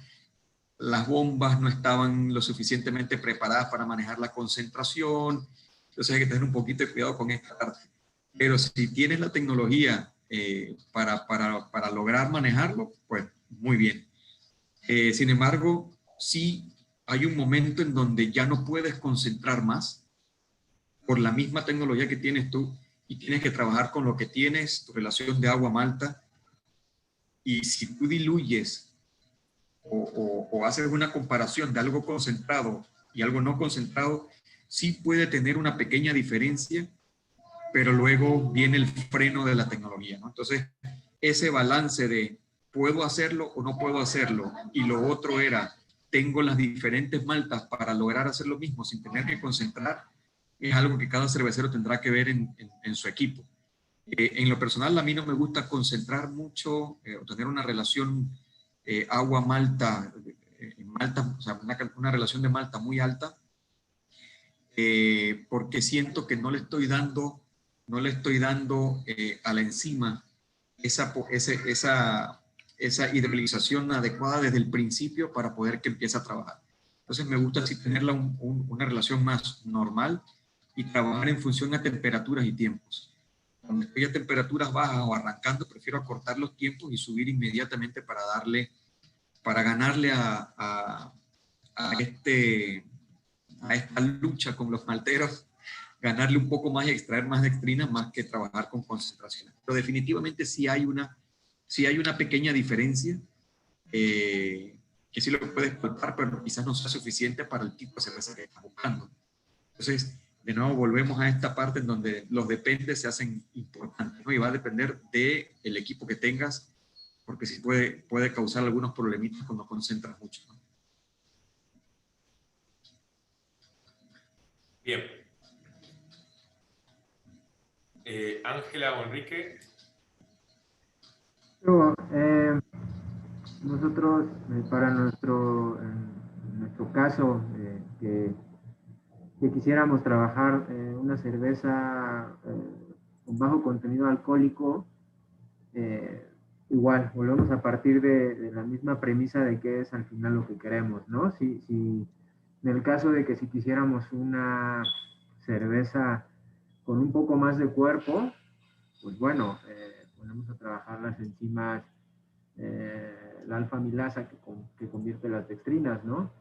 las bombas no estaban lo suficientemente preparadas para manejar la concentración. Entonces hay que tener un poquito de cuidado con esta parte. Pero si tienes la tecnología para lograr manejarlo, pues muy bien. Sin embargo, sí hay un momento en donde ya no puedes concentrar más por la misma tecnología que tienes tú y tienes que trabajar con lo que tienes, tu relación de agua-malta. Y si tú diluyes o haces una comparación de algo concentrado y algo no concentrado, sí puede tener una pequeña diferencia, pero luego viene el freno de la tecnología, ¿no? Entonces, ese balance de ¿puedo hacerlo o no puedo hacerlo? Y lo otro era, tengo las diferentes maltas para lograr hacer lo mismo sin tener que concentrar, es algo que cada cervecero tendrá que ver en su equipo. En lo personal, a mí no me gusta concentrar mucho o tener una relación agua-malta, o sea, una relación de malta muy alta, porque siento que no le estoy dando a la enzima esa hidrolización adecuada desde el principio para poder que empiece a trabajar. Entonces me gusta así tenerla una relación más normal y trabajar en función a temperaturas y tiempos. Cuando estoy a temperaturas bajas o arrancando, prefiero acortar los tiempos y subir inmediatamente para ganarle a esta lucha con los malteros, ganarle un poco más y extraer más dextrina más que trabajar con concentración. Pero definitivamente sí hay una pequeña diferencia que sí lo puedes palpar, pero quizás no sea suficiente para el tipo de cerveza que estás buscando. Entonces, de nuevo volvemos a esta parte en donde los dependes se hacen importantes, ¿no? Y va a depender del equipo que tengas, porque sí puede causar algunos problemitas cuando concentras mucho, ¿no? Bien. Ángela o Enrique. Nosotros, para nuestro caso, que quisiéramos trabajar una cerveza con bajo contenido alcohólico, igual, volvemos a partir de la misma premisa de qué es al final lo que queremos, ¿no? Si en el caso de que si quisiéramos una cerveza con un poco más de cuerpo, pues bueno, ponemos a trabajar las enzimas, la alfa-amilasa que convierte las dextrinas, ¿no?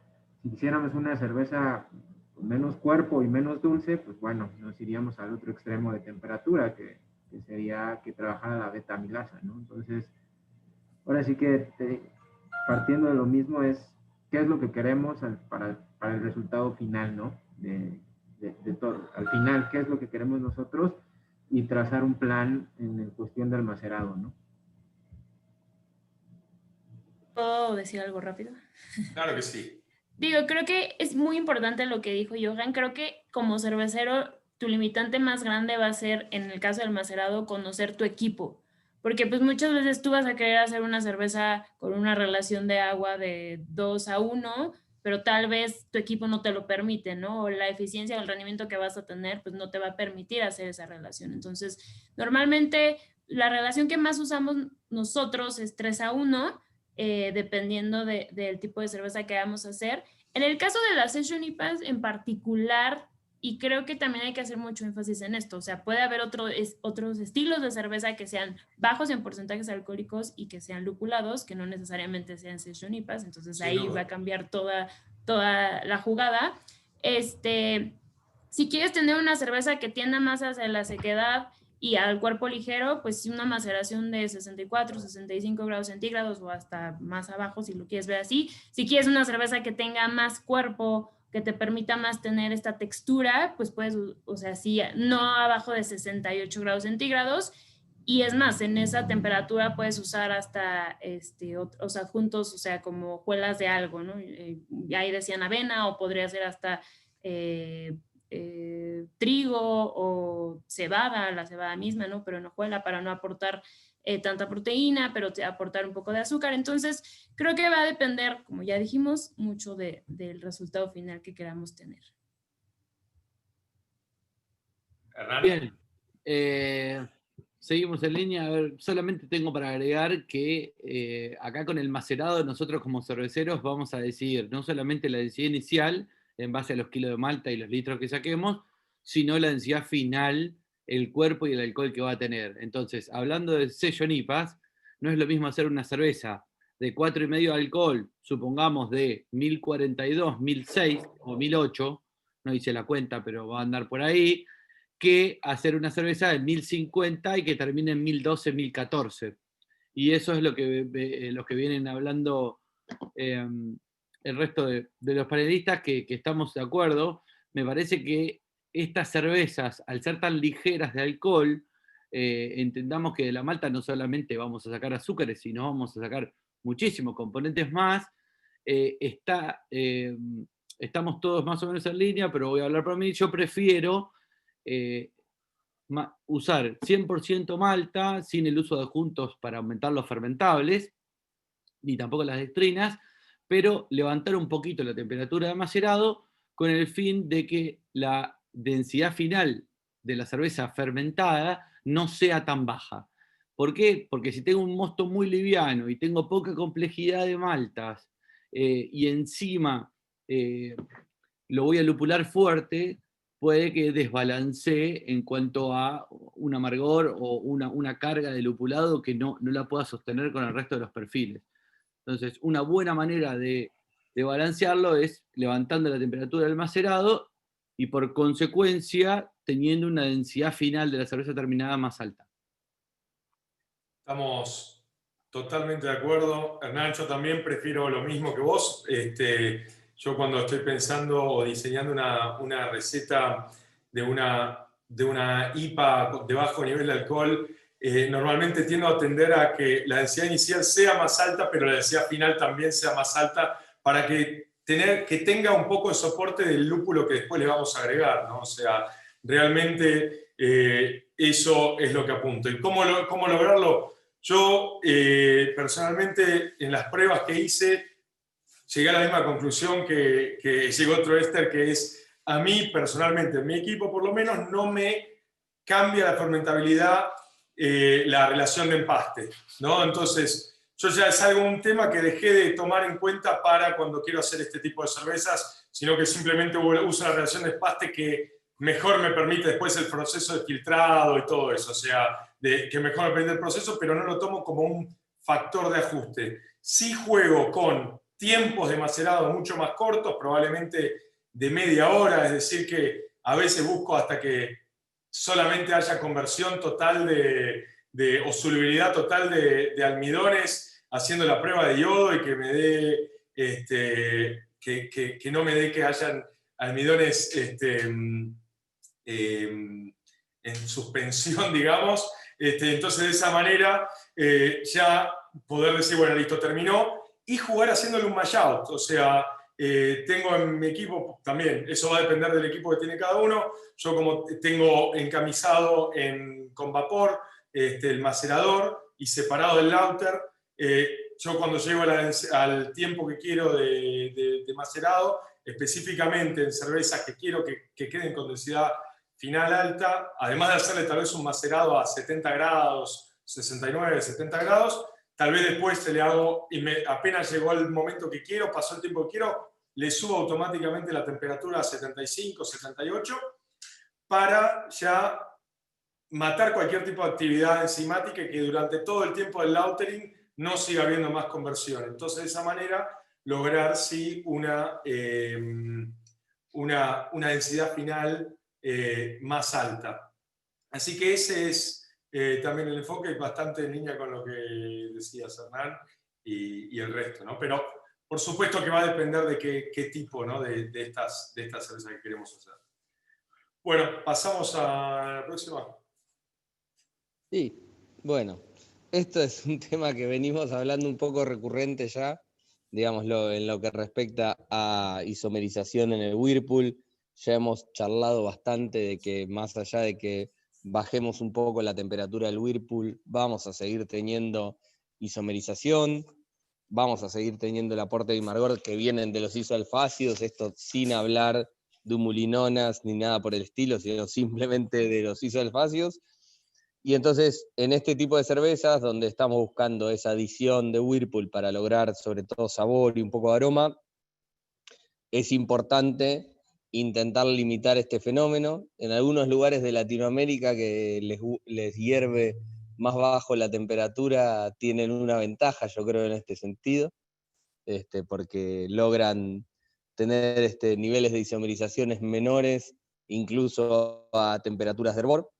Si quisiéramos una cerveza con menos cuerpo y menos dulce, pues bueno, nos iríamos al otro extremo de temperatura, que sería que trabajara la beta-amilasa, ¿no? Entonces, ahora sí que partiendo de lo mismo es qué es lo que queremos para el resultado final, ¿no? De todo. Al final, qué es lo que queremos nosotros y trazar un plan en cuestión del macerado, ¿no? ¿Puedo decir algo rápido? Claro que sí. Digo, creo que es muy importante lo que dijo Johan. Creo que como cervecero, tu limitante más grande va a ser, en el caso del macerado, conocer tu equipo. Porque pues muchas veces tú vas a querer hacer una cerveza con una relación de agua de 2:1, pero tal vez tu equipo no te lo permite, ¿no? O la eficiencia o el rendimiento que vas a tener, pues no te va a permitir hacer esa relación. Entonces, normalmente la relación que más usamos nosotros es 3:1, dependiendo del tipo de cerveza que vamos a hacer. En el caso de las Session IPAs en particular, y creo que también hay que hacer mucho énfasis en esto, o sea, puede haber otros estilos de cerveza que sean bajos en porcentajes alcohólicos y que sean lupulados, que no necesariamente sean Session IPAs, entonces Sin ahí duda. va a cambiar toda la jugada. Si quieres tener una cerveza que tienda más hacia la sequedad y al cuerpo ligero, pues una maceración de 64, 65 grados centígrados o hasta más abajo si lo quieres ver así. Si quieres una cerveza que tenga más cuerpo, que te permita más tener esta textura, pues puedes, o sea, sí, no abajo de 68 grados centígrados. Y es más, en esa temperatura puedes usar hasta otros adjuntos, o sea, como hojuelas de algo, ¿no? Ahí decían avena, o podría ser hasta trigo o cebada, la cebada misma, ¿no? Pero en hojuela para no aportar tanta proteína, pero aportar un poco de azúcar. Entonces, creo que va a depender, como ya dijimos, mucho del resultado final que queramos tener. Hernán. Bien. Seguimos en línea. A ver, solamente tengo para agregar que acá con el macerado nosotros como cerveceros vamos a decidir no solamente la densidad inicial en base a los kilos de malta y los litros que saquemos, sino la densidad final, el cuerpo y el alcohol que va a tener. Entonces, hablando de Session IPAs, no es lo mismo hacer una cerveza de 4,5 de alcohol, supongamos de 1042, 1006 o 1008, no hice la cuenta, pero va a andar por ahí, que hacer una cerveza de 1050 y que termine en 1012, 1014. Y eso es lo que los que vienen hablando el resto de los panelistas, que estamos de acuerdo. Me parece que estas cervezas, al ser tan ligeras de alcohol, entendamos que de la malta no solamente vamos a sacar azúcares, sino vamos a sacar muchísimos componentes más. Estamos todos más o menos en línea, pero voy a hablar por mí. Yo prefiero usar 100% malta sin el uso de adjuntos para aumentar los fermentables, ni tampoco las dextrinas, pero levantar un poquito la temperatura de macerado con el fin de que la densidad final de la cerveza fermentada no sea tan baja. ¿Por qué? Porque si tengo un mosto muy liviano y tengo poca complejidad de maltas y encima lo voy a lupular fuerte, puede que desbalancee en cuanto a un amargor o una carga de lupulado que no la pueda sostener con el resto de los perfiles. Entonces, una buena manera de balancearlo es levantando la temperatura del macerado y por consecuencia teniendo una densidad final de la cerveza terminada más alta. Estamos totalmente de acuerdo. Hernán, yo también prefiero lo mismo que vos. Yo cuando estoy pensando o diseñando una receta de una IPA de bajo nivel de alcohol, normalmente tiendo a tender a que la densidad inicial sea más alta, pero la densidad final también sea más alta para que tenga un poco de soporte del lúpulo que después le vamos a agregar, ¿no? O sea, realmente eso es lo que apunto. ¿Y cómo lograrlo? Yo personalmente en las pruebas que hice llegué a la misma conclusión que llegó Troester, que es, a mí personalmente, en mi equipo por lo menos, no me cambia la fermentabilidad la relación de empaste, ¿no? Entonces, yo ya es un tema que dejé de tomar en cuenta para cuando quiero hacer este tipo de cervezas, sino que simplemente uso la relación de empaste que mejor me permite después el proceso de filtrado y todo eso, o sea, que mejor me permite el proceso, pero no lo tomo como un factor de ajuste. Sí juego con tiempos de macerado mucho más cortos, probablemente de media hora, es decir que a veces busco hasta que solamente haya conversión total o solubilidad total de almidones, haciendo la prueba de yodo y que me dé, que no me dé que hayan almidones en suspensión, digamos. Entonces de esa manera ya poder decir, bueno, listo, terminó. y jugar haciéndole un mash out. O sea, tengo en mi equipo también, eso va a depender del equipo que tiene cada uno. Yo como tengo encamisado con vapor el macerador y separado del lauter, yo cuando llego al tiempo que quiero de macerado, específicamente en cervezas que quiero que queden con densidad final alta, además de hacerle tal vez un macerado a 70 grados, 69, 70 grados, tal vez después le hago, y apenas llegó el momento que quiero, pasó el tiempo que quiero, le subo automáticamente la temperatura a 75, 78, para ya matar cualquier tipo de actividad enzimática y que durante todo el tiempo del lautering no siga habiendo más conversión. Entonces, de esa manera, lograr sí una densidad final más alta. Así que ese es también el enfoque, bastante en línea con lo que decía Hernán y el resto, ¿no? Pero por supuesto que va a depender de qué tipo, ¿no? de estas cervezas que queremos hacer. Bueno, pasamos a la próxima. Sí, bueno, esto es un tema que venimos hablando un poco recurrente ya, digámoslo, en lo que respecta a isomerización en el Whirlpool. Ya hemos charlado bastante de que más allá de que bajemos un poco la temperatura del Whirlpool, vamos a seguir teniendo isomerización, vamos a seguir teniendo el aporte de amargor que vienen de los isoalfácidos, esto sin hablar de humulinonas ni nada por el estilo, sino simplemente de los isoalfácidos. Y entonces, en este tipo de cervezas, donde estamos buscando esa adición de Whirlpool para lograr sobre todo sabor y un poco de aroma, es importante intentar limitar este fenómeno. En algunos lugares de Latinoamérica que les hierve más bajo la temperatura, tienen una ventaja, yo creo, en este sentido, porque logran tener niveles de isomerizaciones menores, incluso a temperaturas de hervor.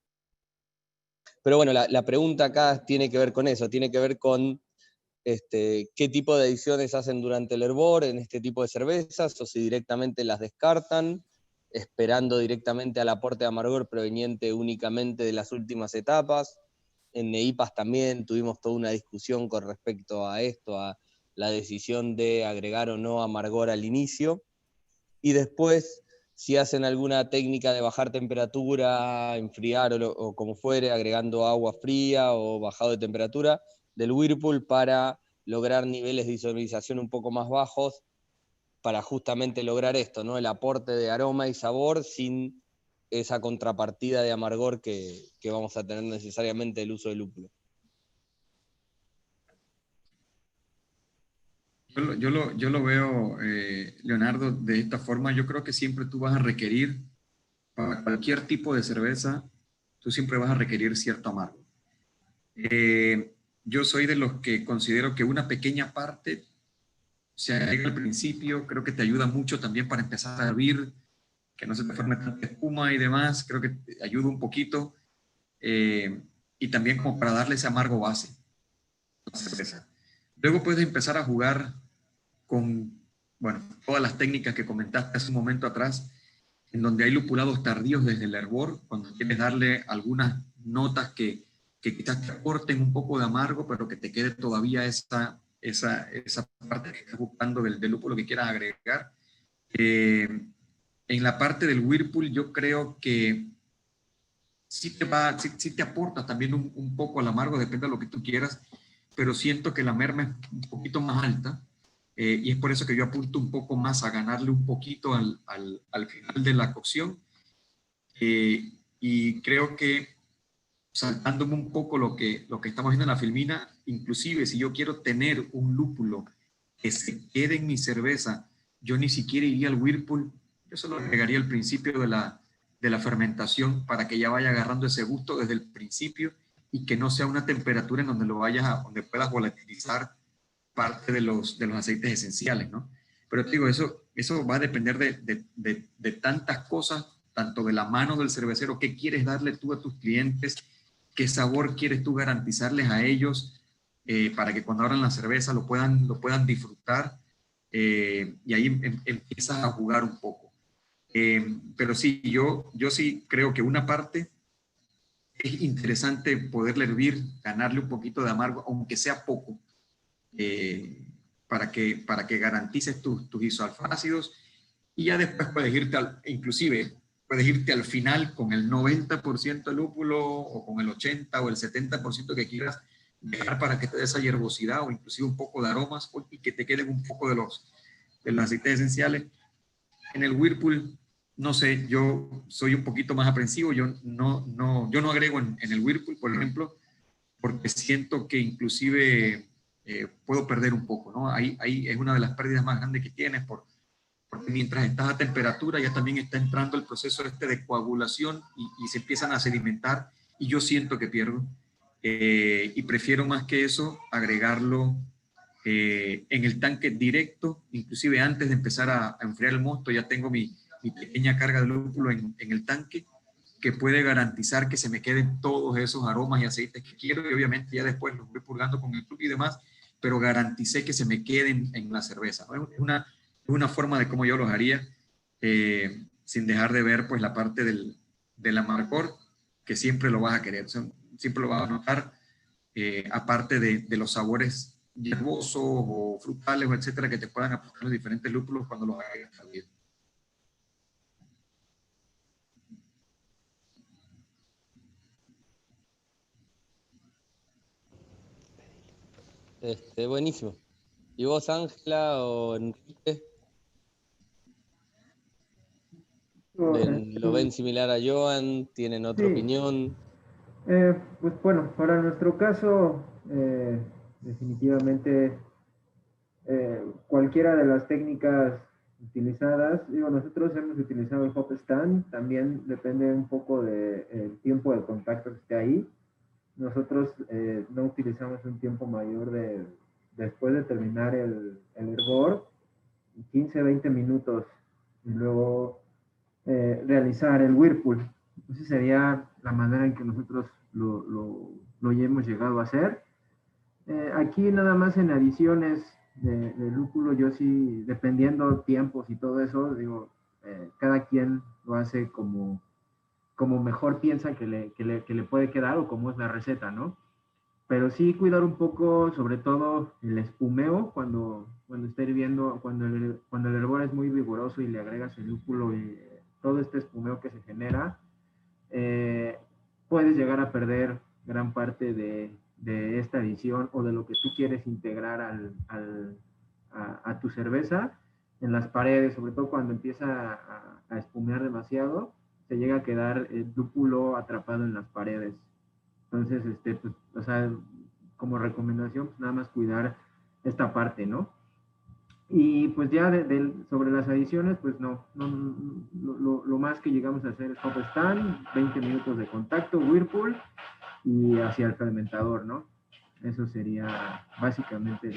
Pero bueno, la pregunta acá tiene que ver con eso, tiene que ver con qué tipo de adiciones hacen durante el hervor en este tipo de cervezas, o si directamente las descartan, esperando directamente al aporte de amargor proveniente únicamente de las últimas etapas. En IPAs también tuvimos toda una discusión con respecto a esto, a la decisión de agregar o no amargor al inicio. Y después, si hacen alguna técnica de bajar temperatura, enfriar o como fuere, agregando agua fría o bajado de temperatura del Whirlpool para lograr niveles de isomerización un poco más bajos, para justamente lograr esto, ¿no? El aporte de aroma y sabor sin esa contrapartida de amargor que vamos a tener necesariamente del uso del lúpulo. Yo lo veo, Leonardo, de esta forma. Yo creo que siempre tú vas a requerir, para cualquier tipo de cerveza, tú siempre vas a requerir cierto amargo. Yo soy de los que considero que una pequeña parte se agrega al principio, creo que te ayuda mucho también para empezar a hervir, que no se te forme tanta espuma y demás, creo que te ayuda un poquito, y también como para darle ese amargo base a la cerveza. Luego puedes empezar a jugar con, bueno, todas las técnicas que comentaste hace un momento atrás, en donde hay lupulados tardíos desde el hervor, cuando quieres darle algunas notas que quizás te aporten un poco de amargo, pero que te quede todavía esa parte que estás buscando del lúpulo que quieras agregar. En la parte del Whirlpool yo creo que sí te aporta también un poco al amargo, depende de lo que tú quieras, pero siento que la merma es un poquito más alta, y es por eso que yo apunto un poco más a ganarle un poquito al final de la cocción, y creo que saltándome un poco lo que estamos viendo en la filmina, inclusive si yo quiero tener un lúpulo que se quede en mi cerveza, yo ni siquiera iría al Whirlpool, yo solo agregaría al principio de la fermentación para que ya vaya agarrando ese gusto desde el principio y que no sea una temperatura en donde donde puedas volatilizar parte de los aceites esenciales, ¿no? Pero te digo, eso va a depender de tantas cosas, tanto de la mano del cervecero, qué quieres darle tú a tus clientes, qué sabor quieres tú garantizarles a ellos, para que cuando abran la cerveza lo puedan disfrutar, y ahí empiezas a jugar un poco. Pero sí, yo sí creo que una parte es interesante poderle hervir, ganarle un poquito de amargo, aunque sea poco, para que garantices tus isoalfácidos, y ya después puedes irte inclusive puedes irte al final con el 90% de lúpulo o con el 80 o el 70% que quieras dejar para que te dé esa hierbosidad o inclusive un poco de aromas y que te queden un poco de los aceites esenciales. En el Whirlpool, no sé, yo soy un poquito más aprensivo, yo no agrego en el Whirlpool, por ejemplo, porque siento que inclusive puedo perder un poco, ¿no? Ahí es una de las pérdidas más grandes que tienes, porque mientras estás a temperatura ya también está entrando el proceso de coagulación y se empiezan a sedimentar y yo siento que pierdo. Y prefiero más que eso agregarlo en el tanque directo, inclusive antes de empezar a enfriar el mosto ya tengo mi pequeña carga de lúpulo en el tanque, que puede garantizar que se me queden todos esos aromas y aceites que quiero, y obviamente ya después los voy purgando con el club y demás, pero garanticé que se me queden en la cerveza, ¿no? Es una forma de cómo yo los haría, sin dejar de ver pues la parte del amargor, que siempre lo vas a querer, siempre lo vas a notar, aparte de los sabores hierbosos o frutales o etcétera que te puedan aportar los diferentes lúpulos cuando los agregas a la vida. Buenísimo. ¿Y vos, Ángela o Enrique? ¿Lo ven similar a Joan? ¿Tienen otra opinión? Pues bueno, para nuestro caso, definitivamente cualquiera de las técnicas utilizadas, nosotros hemos utilizado el hop stand, también depende un poco del tiempo de contacto que esté ahí. Nosotros no utilizamos un tiempo mayor después de terminar el hervor, 15-20 minutos, y luego realizar el Whirlpool. Esa sería la manera en que nosotros lo hemos llegado a hacer. Aquí nada más en adiciones de lúpulo, yo sí, dependiendo tiempos y todo eso, digo, cada quien lo hace como mejor piensa que le puede quedar o como es la receta, ¿no? Pero sí cuidar un poco, sobre todo el espumeo, cuando esté hirviendo, cuando el hervor es muy vigoroso y le agregas el lúpulo y todo este espumeo que se genera, puedes llegar a perder gran parte de esta adición o de lo que tú quieres integrar a tu cerveza en las paredes, sobre todo cuando empieza a espumear demasiado, se llega a quedar el lúpulo atrapado en las paredes. Entonces, pues, o sea, como recomendación, pues nada más cuidar esta parte, ¿no? Y pues ya sobre las adiciones, pues no lo más que llegamos a hacer es hop stand, 20 minutos de contacto, Whirlpool y hacia el fermentador, ¿no? Eso sería básicamente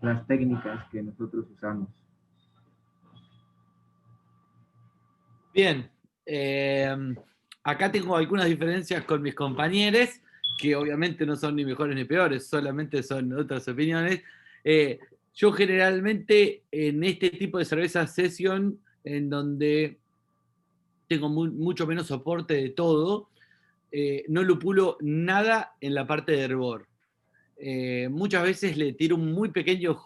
las técnicas que nosotros usamos. Bien, acá tengo algunas diferencias con mis compañeros, que obviamente no son ni mejores ni peores, solamente son otras opiniones. Yo generalmente en este tipo de cerveza session, en donde tengo mucho menos soporte de todo, no lupulo nada en la parte de hervor. Muchas veces le tiro un muy pequeño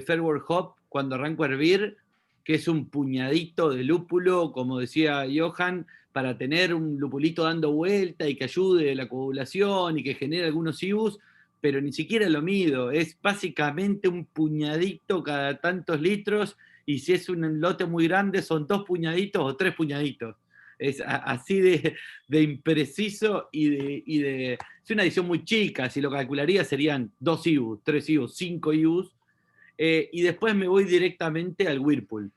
fervor hop cuando arranco a hervir, que es un puñadito de lúpulo, como decía Johan, para tener un lupulito dando vuelta y que ayude la coagulación y que genere algunos IBUs, pero ni siquiera lo mido, es básicamente un puñadito cada tantos litros, y si es un lote muy grande son 2 puñaditos o 3 puñaditos. Es así de impreciso y de... Es una edición muy chica, si lo calcularía serían 2 IBUs, 3 IBUs, 5 IBUs, y después me voy directamente al Whirlpool.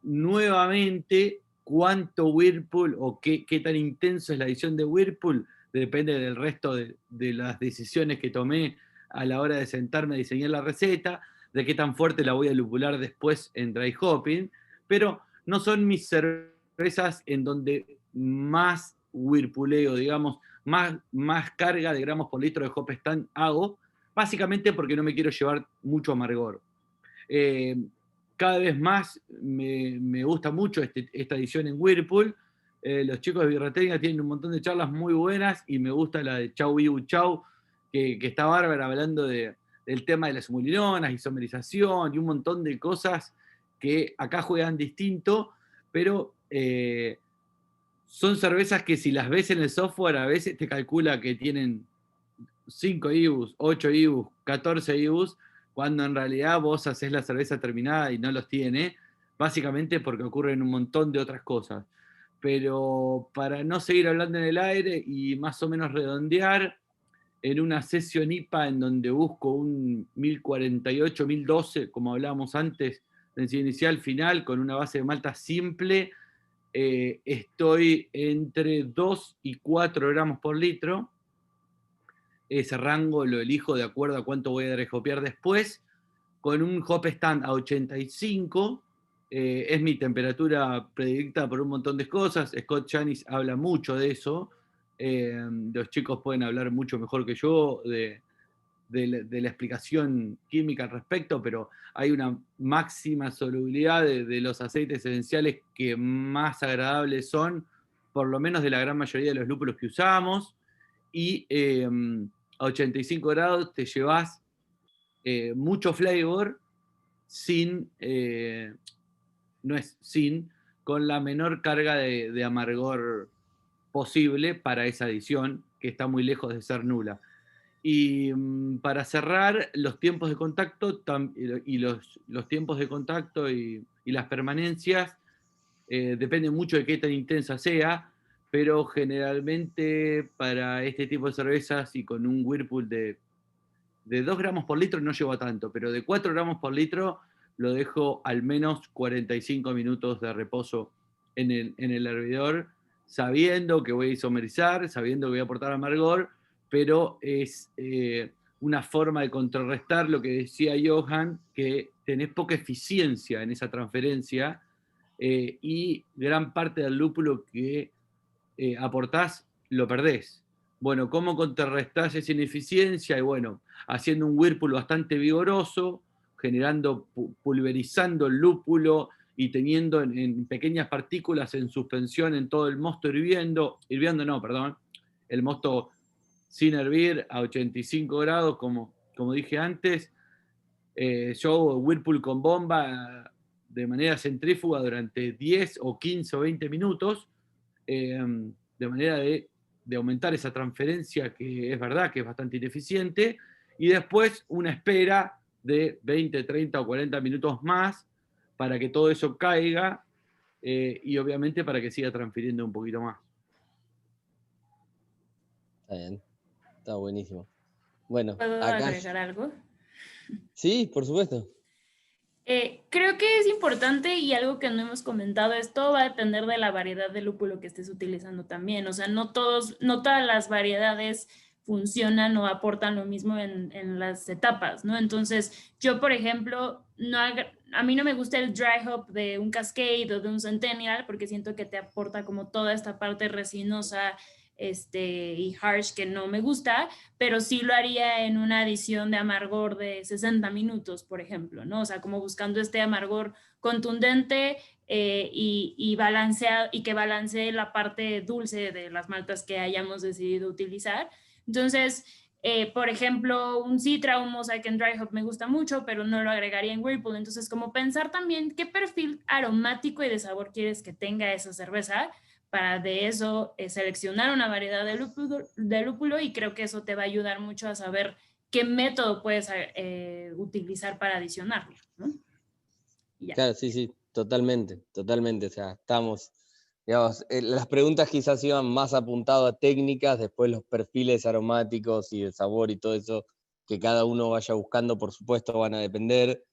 Nuevamente, cuánto Whirlpool o qué tan intenso es la edición de Whirlpool depende del resto de las decisiones que tomé a la hora de sentarme a diseñar la receta, de qué tan fuerte la voy a lupular después en dry hopping, pero no son mis cervezas en donde más whirlpooleo, digamos, más carga de gramos por litro de hop stand hago, básicamente porque no me quiero llevar mucho amargor. Cada vez más me gusta mucho esta edición en Whirlpool. Los chicos de Birrateria tienen un montón de charlas muy buenas y me gusta la de Chau Ibu Chau, que está bárbara, hablando de el tema de las humulinonas, isomerización y un montón de cosas que acá juegan distinto, pero son cervezas que si las ves en el software a veces te calcula que tienen 5 IBUs, 8 IBUs, 14 IBUs, cuando en realidad vos hacés la cerveza terminada y no los tiene, básicamente porque ocurren un montón de otras cosas. Pero para no seguir hablando en el aire y más o menos redondear, en una sesión IPA en donde busco un 1048, 1012, como hablábamos antes, densidad inicial final, con una base de malta simple, estoy entre 2 y 4 gramos por litro. Ese rango lo elijo de acuerdo a cuánto voy a deshopear después, con un hop stand a 85, es mi temperatura predilecta por un montón de cosas. Scott Janis habla mucho de eso, los chicos pueden hablar mucho mejor que yo de la explicación química al respecto, pero hay una máxima solubilidad de los aceites esenciales que más agradables son, por lo menos de la gran mayoría de los lúpulos que usamos, y a 85 grados te llevas mucho flavor sin, no es sin, con la menor carga de amargor posible para esa adición, que está muy lejos de ser nula. Y para cerrar, los tiempos de contacto y los tiempos de contacto y las permanencias dependen mucho de qué tan intensa sea, pero generalmente para este tipo de cervezas y con un Whirlpool de 2 gramos por litro no llevo a tanto, pero de 4 gramos por litro lo dejo al menos 45 minutos de reposo en el hervidor, sabiendo que voy a isomerizar, sabiendo que voy a aportar amargor, pero es una forma de contrarrestar lo que decía Johan, que tenés poca eficiencia en esa transferencia y gran parte del lúpulo que aportás lo perdés. Bueno, ¿cómo contrarrestás esa ineficiencia? Y bueno, haciendo un whirlpool bastante vigoroso, pulverizando el lúpulo y teniendo en pequeñas partículas en suspensión en todo el mosto hirviendo no, perdón, el mosto sin hervir a 85 grados, como dije antes. Yo whirlpool con bomba de manera centrífuga durante 10 o 15 o 20 minutos, de manera de aumentar esa transferencia que es verdad que es bastante ineficiente, y después una espera de 20, 30 o 40 minutos más para que todo eso caiga y obviamente para que siga transfiriendo un poquito más. Está bien, está buenísimo. Bueno, ¿Puedo acá... agregar algo? Sí, por supuesto. Creo que es importante y algo que no hemos comentado es todo va a depender de la variedad de lúpulo que estés utilizando también. O sea, no todas las variedades funcionan o aportan lo mismo en las etapas, ¿no? Entonces, yo, por ejemplo, a mí no me gusta el dry hop de un Cascade o de un Centennial porque siento que te aporta como toda esta parte resinosa y harsh que no me gusta, pero sí lo haría en una adición de amargor de 60 minutos, por ejemplo, ¿no? O sea, como buscando este amargor contundente y balanceado, y que balancee la parte dulce de las maltas que hayamos decidido utilizar. Entonces, por ejemplo, un Citra, un Mosaic en Dry Hop me gusta mucho, pero no lo agregaría en Whirlpool. Entonces, como pensar también qué perfil aromático y de sabor quieres que tenga esa cerveza, para de eso seleccionar una variedad de lúpulo, y creo que eso te va a ayudar mucho a saber qué método puedes utilizar para adicionarlo, ¿no? Claro, sí, totalmente. O sea, estamos, digamos, las preguntas quizás iban más apuntado a técnicas, después los perfiles aromáticos y de sabor y todo eso que cada uno vaya buscando, por supuesto, van a depender.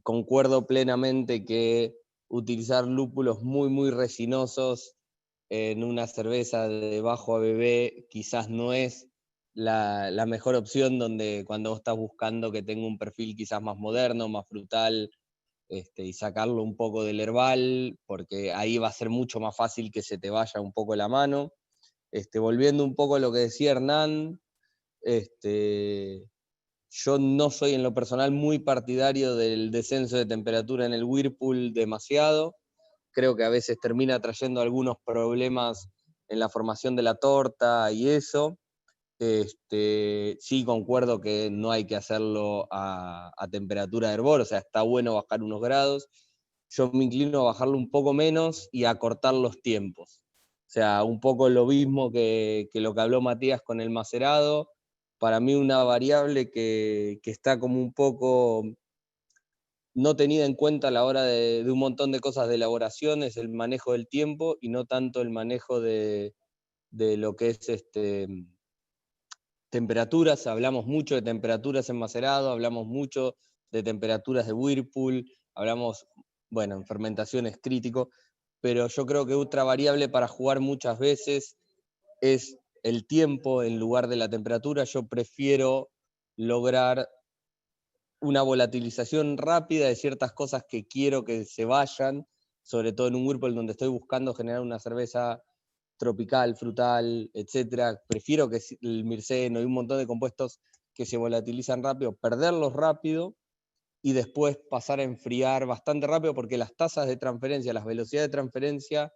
Concuerdo plenamente que utilizar lúpulos muy, muy resinosos en una cerveza de bajo ABV quizás no es la mejor opción, cuando vos estás buscando que tenga un perfil quizás más moderno, más frutal, y sacarlo un poco del herbal, porque ahí va a ser mucho más fácil que se te vaya un poco la mano. Volviendo un poco a lo que decía Hernán, yo no soy en lo personal muy partidario del descenso de temperatura en el Whirlpool demasiado. Creo que a veces termina trayendo algunos problemas en la formación de la torta y eso. Sí concuerdo que no hay que hacerlo a temperatura de hervor, o sea, está bueno bajar unos grados. Yo me inclino a bajarlo un poco menos y a cortar los tiempos. O sea, un poco lo mismo que lo que habló Matías con el macerado. Para mí una variable que está como un poco no tenida en cuenta a la hora de un montón de cosas de elaboración es el manejo del tiempo y no tanto el manejo de lo que es temperaturas. Hablamos mucho de temperaturas en macerado, hablamos mucho de temperaturas de Whirlpool, hablamos, bueno, en fermentación es crítico, pero yo creo que otra variable para jugar muchas veces es el tiempo en lugar de la temperatura. Yo prefiero lograr una volatilización rápida de ciertas cosas que quiero que se vayan, sobre todo en un Whirlpool donde estoy buscando generar una cerveza tropical, frutal, etc. Prefiero que el mirceno y un montón de compuestos que se volatilizan rápido, perderlos rápido y después pasar a enfriar bastante rápido, porque las tasas de transferencia, las velocidades de transferencia,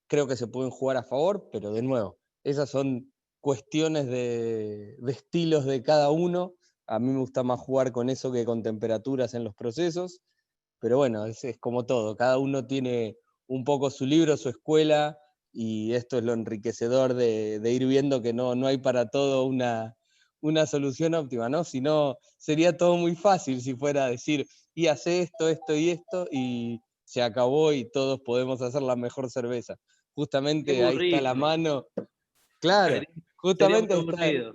creo que se pueden jugar a favor, pero de nuevo, esas son cuestiones de estilos de cada uno. A mí me gusta más jugar con eso que con temperaturas en los procesos, pero bueno, es como todo, cada uno tiene un poco su libro, su escuela, y esto es lo enriquecedor de ir viendo que no hay para todo una solución óptima, ¿no? Si no, sería todo muy fácil si fuera a decir, y hace esto, esto y esto, y se acabó y todos podemos hacer la mejor cerveza. Justamente ahí está la mano. Claro, justamente sería muy aburrido.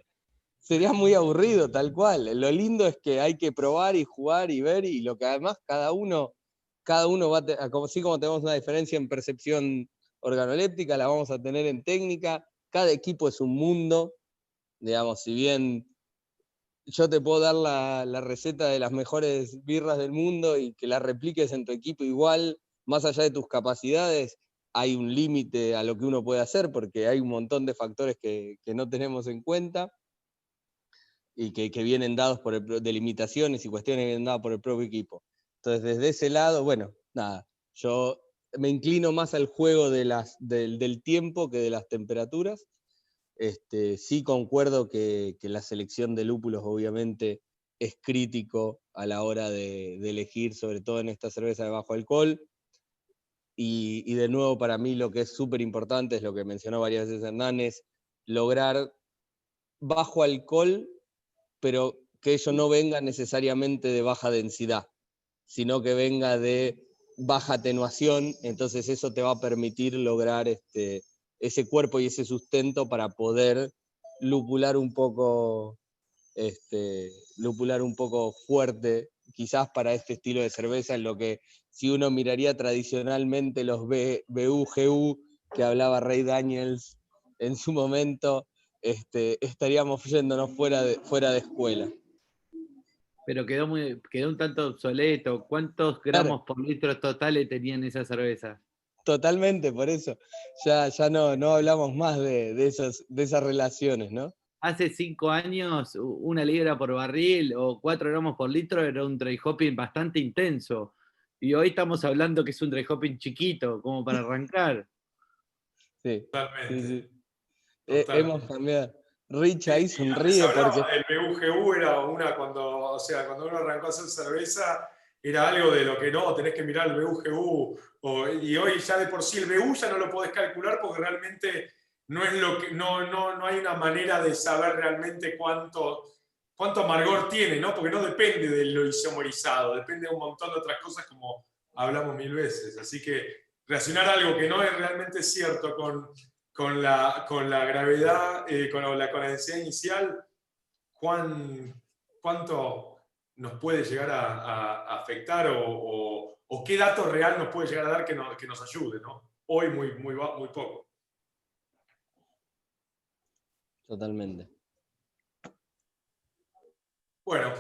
Sería muy aburrido, tal cual. Lo lindo es que hay que probar y jugar y ver, y lo que además cada uno va así como tenemos una diferencia en percepción organoléptica, la vamos a tener en técnica. Cada equipo es un mundo, digamos, si bien yo te puedo dar la receta de las mejores birras del mundo y que la repliques en tu equipo igual, más allá de tus capacidades, hay un límite a lo que uno puede hacer, porque hay un montón de factores que no tenemos en cuenta y que vienen dados de limitaciones y cuestiones que vienen dadas por el propio equipo. Entonces, desde ese lado, bueno, nada, yo me inclino más al juego del tiempo que de las temperaturas. Sí concuerdo que la selección de lúpulos obviamente es crítico a la hora de elegir, sobre todo en esta cerveza de bajo alcohol. Y de nuevo, para mí lo que es súper importante es lo que mencionó varias veces Hernán, es lograr bajo alcohol, pero que ello no venga necesariamente de baja densidad, sino que venga de baja atenuación. Entonces eso te va a permitir lograr ese cuerpo y ese sustento para poder lupular un poco fuerte, quizás para este estilo de cerveza, en lo que si uno miraría tradicionalmente los BUGU que hablaba Ray Daniels en su momento, estaríamos yéndonos fuera de escuela. Pero quedó un tanto obsoleto. ¿Cuántos gramos por litro totales tenían esa cerveza? Totalmente, por eso. Ya no hablamos más de esas relaciones, ¿no? Hace 5 años, 1 libra por barril o 4 gramos por litro era un dry hopping bastante intenso. Y hoy estamos hablando que es un dry hopping chiquito, como para arrancar. Sí. Totalmente. Sí. Hemos cambiado. Rich ahí sonríe porque... El BUGU era cuando uno arrancó a hacer cerveza, era algo de lo que no, tenés que mirar el BUGU, y hoy ya de por sí el BU ya no lo podés calcular porque realmente no hay una manera de saber realmente cuánto amargor tiene, ¿no? Porque no depende de lo isomerizado, depende de un montón de otras cosas como hablamos 1000 veces. Así que relacionar algo que no es realmente cierto con la gravedad, con la densidad inicial, ¿cuánto nos puede llegar a afectar o qué dato real nos puede llegar a dar que nos ayude, ¿no? Hoy muy poco. Totalmente. Bueno,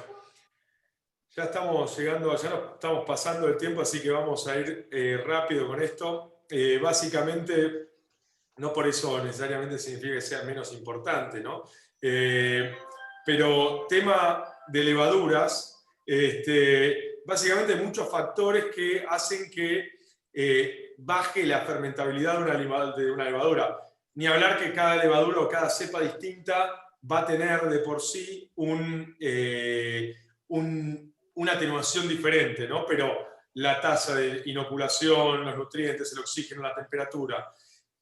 ya estamos llegando, ya nos estamos pasando el tiempo, así que vamos a ir rápido con esto. Básicamente, no por eso necesariamente significa que sea menos importante, ¿no? Pero tema de levaduras, básicamente hay muchos factores que hacen que baje la fermentabilidad de una levadura. Ni hablar que cada levadura o cada cepa distinta va a tener de por sí una atenuación diferente, ¿no? Pero la tasa de inoculación, los nutrientes, el oxígeno, la temperatura,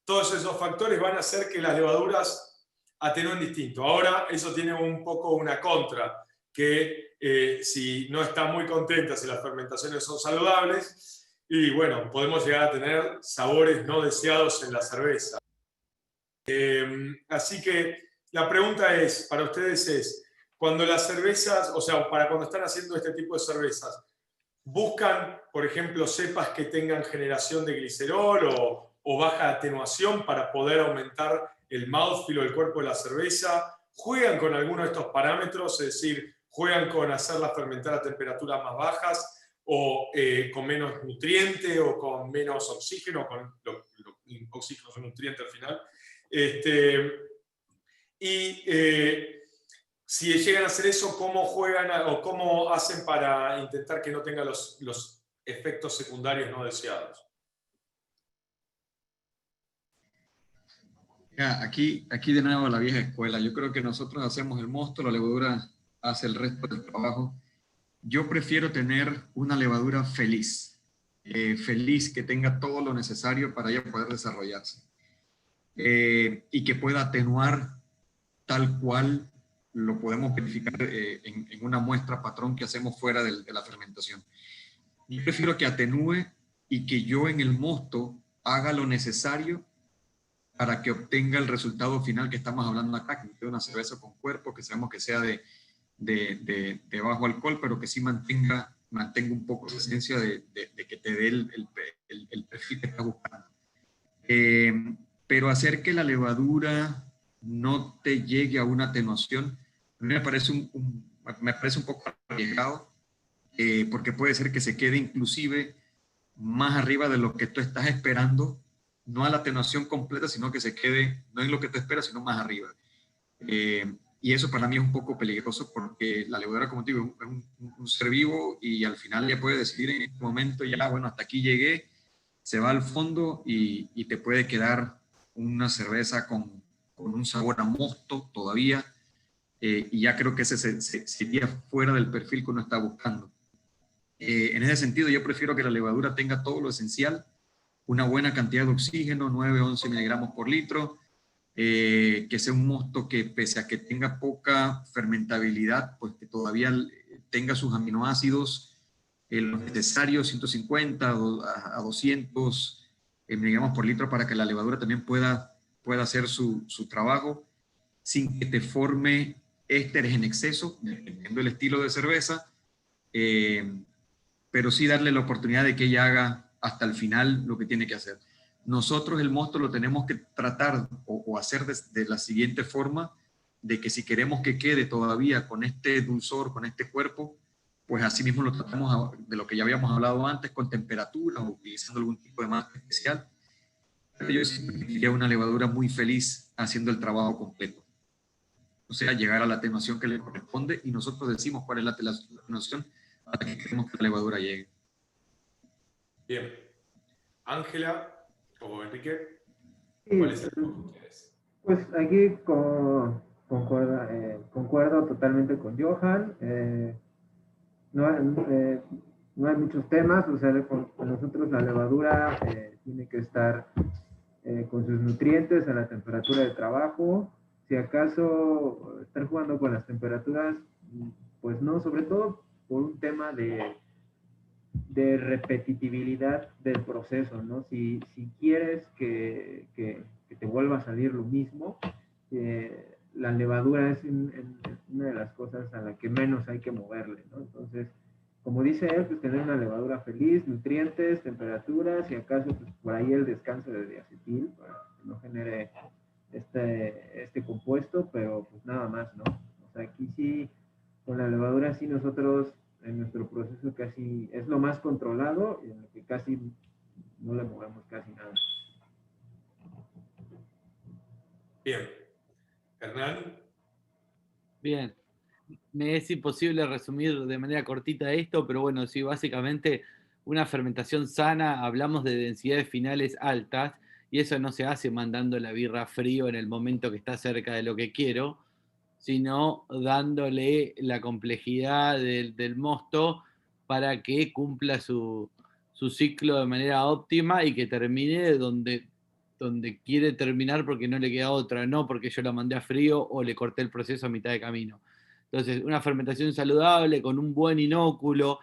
todos esos factores van a hacer que las levaduras atenúen distinto. Ahora, eso tiene un poco una contra, que si no están muy contentas y las fermentaciones son saludables, y bueno, podemos llegar a tener sabores no deseados en la cerveza. Así que la pregunta es, para ustedes es, cuando las cervezas, o sea, para cuando están haciendo este tipo de cervezas, ¿buscan, por ejemplo, cepas que tengan generación de glicerol o baja atenuación para poder aumentar el mouthfeel o el cuerpo de la cerveza? ¿Juegan con alguno de estos parámetros? Es decir, ¿juegan con hacerla fermentar a temperaturas más bajas o con menos nutriente o con menos oxígeno? Oxígeno es un nutriente al final. Si llegan a hacer eso, ¿cómo juegan o cómo hacen para intentar que no tenga los efectos secundarios no deseados? Aquí de nuevo la vieja escuela. Yo creo que nosotros hacemos el mosto, la levadura hace el resto del trabajo. Yo prefiero tener una levadura feliz, feliz, que tenga todo lo necesario para ella poder desarrollarse y que pueda atenuar tal cual lo podemos verificar en una muestra patrón que hacemos fuera de la fermentación. Yo prefiero que atenúe y que yo en el mosto haga lo necesario para que obtenga el resultado final que estamos hablando acá, que es una cerveza con cuerpo, que sabemos que sea de bajo alcohol, pero que sí mantenga un poco de esencia de que te dé el perfil que estás buscando. Pero hacer que la levadura no te llegue a una atenuación, a mí me parece un poco arriesgado, porque puede ser que se quede inclusive más arriba de lo que tú estás esperando, no a la atenuación completa, sino que se quede, no en lo que tú esperas, sino más arriba. Y eso para mí es un poco peligroso, porque la levadura, como te digo, es un ser vivo y al final ya puede decidir en este momento, ya, bueno, hasta aquí llegué, se va al fondo y te puede quedar una cerveza con un sabor a mosto todavía, y ya creo que ese sería fuera del perfil que uno está buscando. En ese sentido, yo prefiero que la levadura tenga todo lo esencial, una buena cantidad de oxígeno, 9-11 miligramos por litro, que sea un mosto que pese a que tenga poca fermentabilidad, pues que todavía tenga sus aminoácidos los necesarios, 150 a 200 miligramos por litro, para que la levadura también pueda hacer su trabajo sin que te forme ésteres en exceso, dependiendo del estilo de cerveza, pero sí darle la oportunidad de que ella haga hasta el final lo que tiene que hacer. Nosotros el mosto lo tenemos que tratar o hacer de la siguiente forma, de que si queremos que quede todavía con este dulzor, con este cuerpo, pues así mismo lo tratamos de lo que ya habíamos hablado antes, con temperatura o utilizando algún tipo de máscara especial. Pero yo siempre quería una levadura muy feliz haciendo el trabajo completo. O sea, llegar a la atenuación que le corresponde, y nosotros decimos cuál es la atenuación hasta que queremos que la levadura llegue. Bien. Ángela o Enrique, Sí, ¿cuál es el enfoque de ustedes? pues aquí concuerdo totalmente con Johan. No hay muchos temas, o sea, con nosotros la levadura tiene que estar con sus nutrientes a la temperatura de trabajo. Si acaso estar jugando con las temperaturas, pues no, sobre todo por un tema de repetitividad del proceso, ¿no? Si quieres que te vuelva a salir lo mismo, la levadura es una de las cosas a la que menos hay que moverle, ¿no? Entonces, como dice él, pues tener una levadura feliz, nutrientes, temperaturas, y acaso pues, por ahí el descanso de diacetil para que no genere este compuesto, pero pues nada más, ¿no? O sea, aquí sí, con la levadura sí nosotros en nuestro proceso casi es lo más controlado y en el que casi no le movemos casi nada. Bien. Hernán. Bien. Me es imposible resumir de manera cortita esto, pero bueno, sí, básicamente una fermentación sana, hablamos de densidades finales altas, y eso no se hace mandando la birra frío en el momento que está cerca de lo que quiero, sino dándole la complejidad del mosto para que cumpla su ciclo de manera óptima y que termine donde quiere terminar porque no le queda otra, no porque yo la mandé a frío o le corté el proceso a mitad de camino. Entonces, una fermentación saludable con un buen inóculo.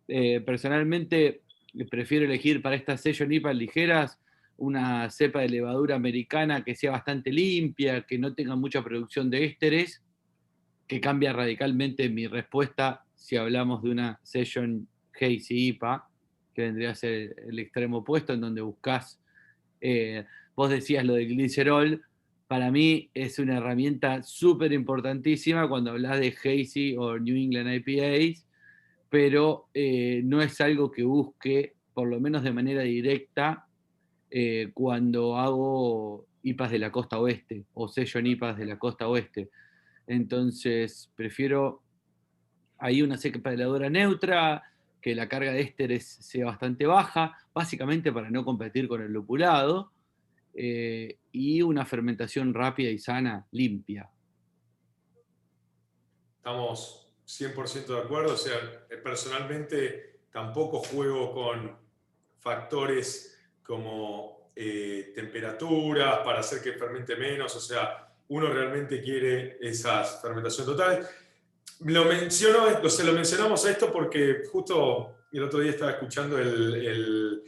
Personalmente, prefiero elegir para estas session IPA ligeras una cepa de levadura americana que sea bastante limpia, que no tenga mucha producción de ésteres, que cambia radicalmente mi respuesta si hablamos de una session hazy IPA, que vendría a ser el extremo opuesto, en donde buscas, vos decías lo del glicerol, para mí es una herramienta súper importantísima cuando hablas de hazy o New England IPAs, pero no es algo que busque, por lo menos de manera directa, cuando hago IPAs de la costa oeste o session IPAs de la costa oeste. Entonces, prefiero ahí una cepa de levadura neutra, que la carga de ésteres sea bastante baja, básicamente para no competir con el lupulado, y una fermentación rápida y sana, limpia. Estamos 100% de acuerdo. O sea, personalmente tampoco juego con factores como temperaturas para hacer que fermente menos. O sea, uno realmente quiere esas fermentaciones totales. Lo mencionamos a esto porque justo el otro día estaba escuchando el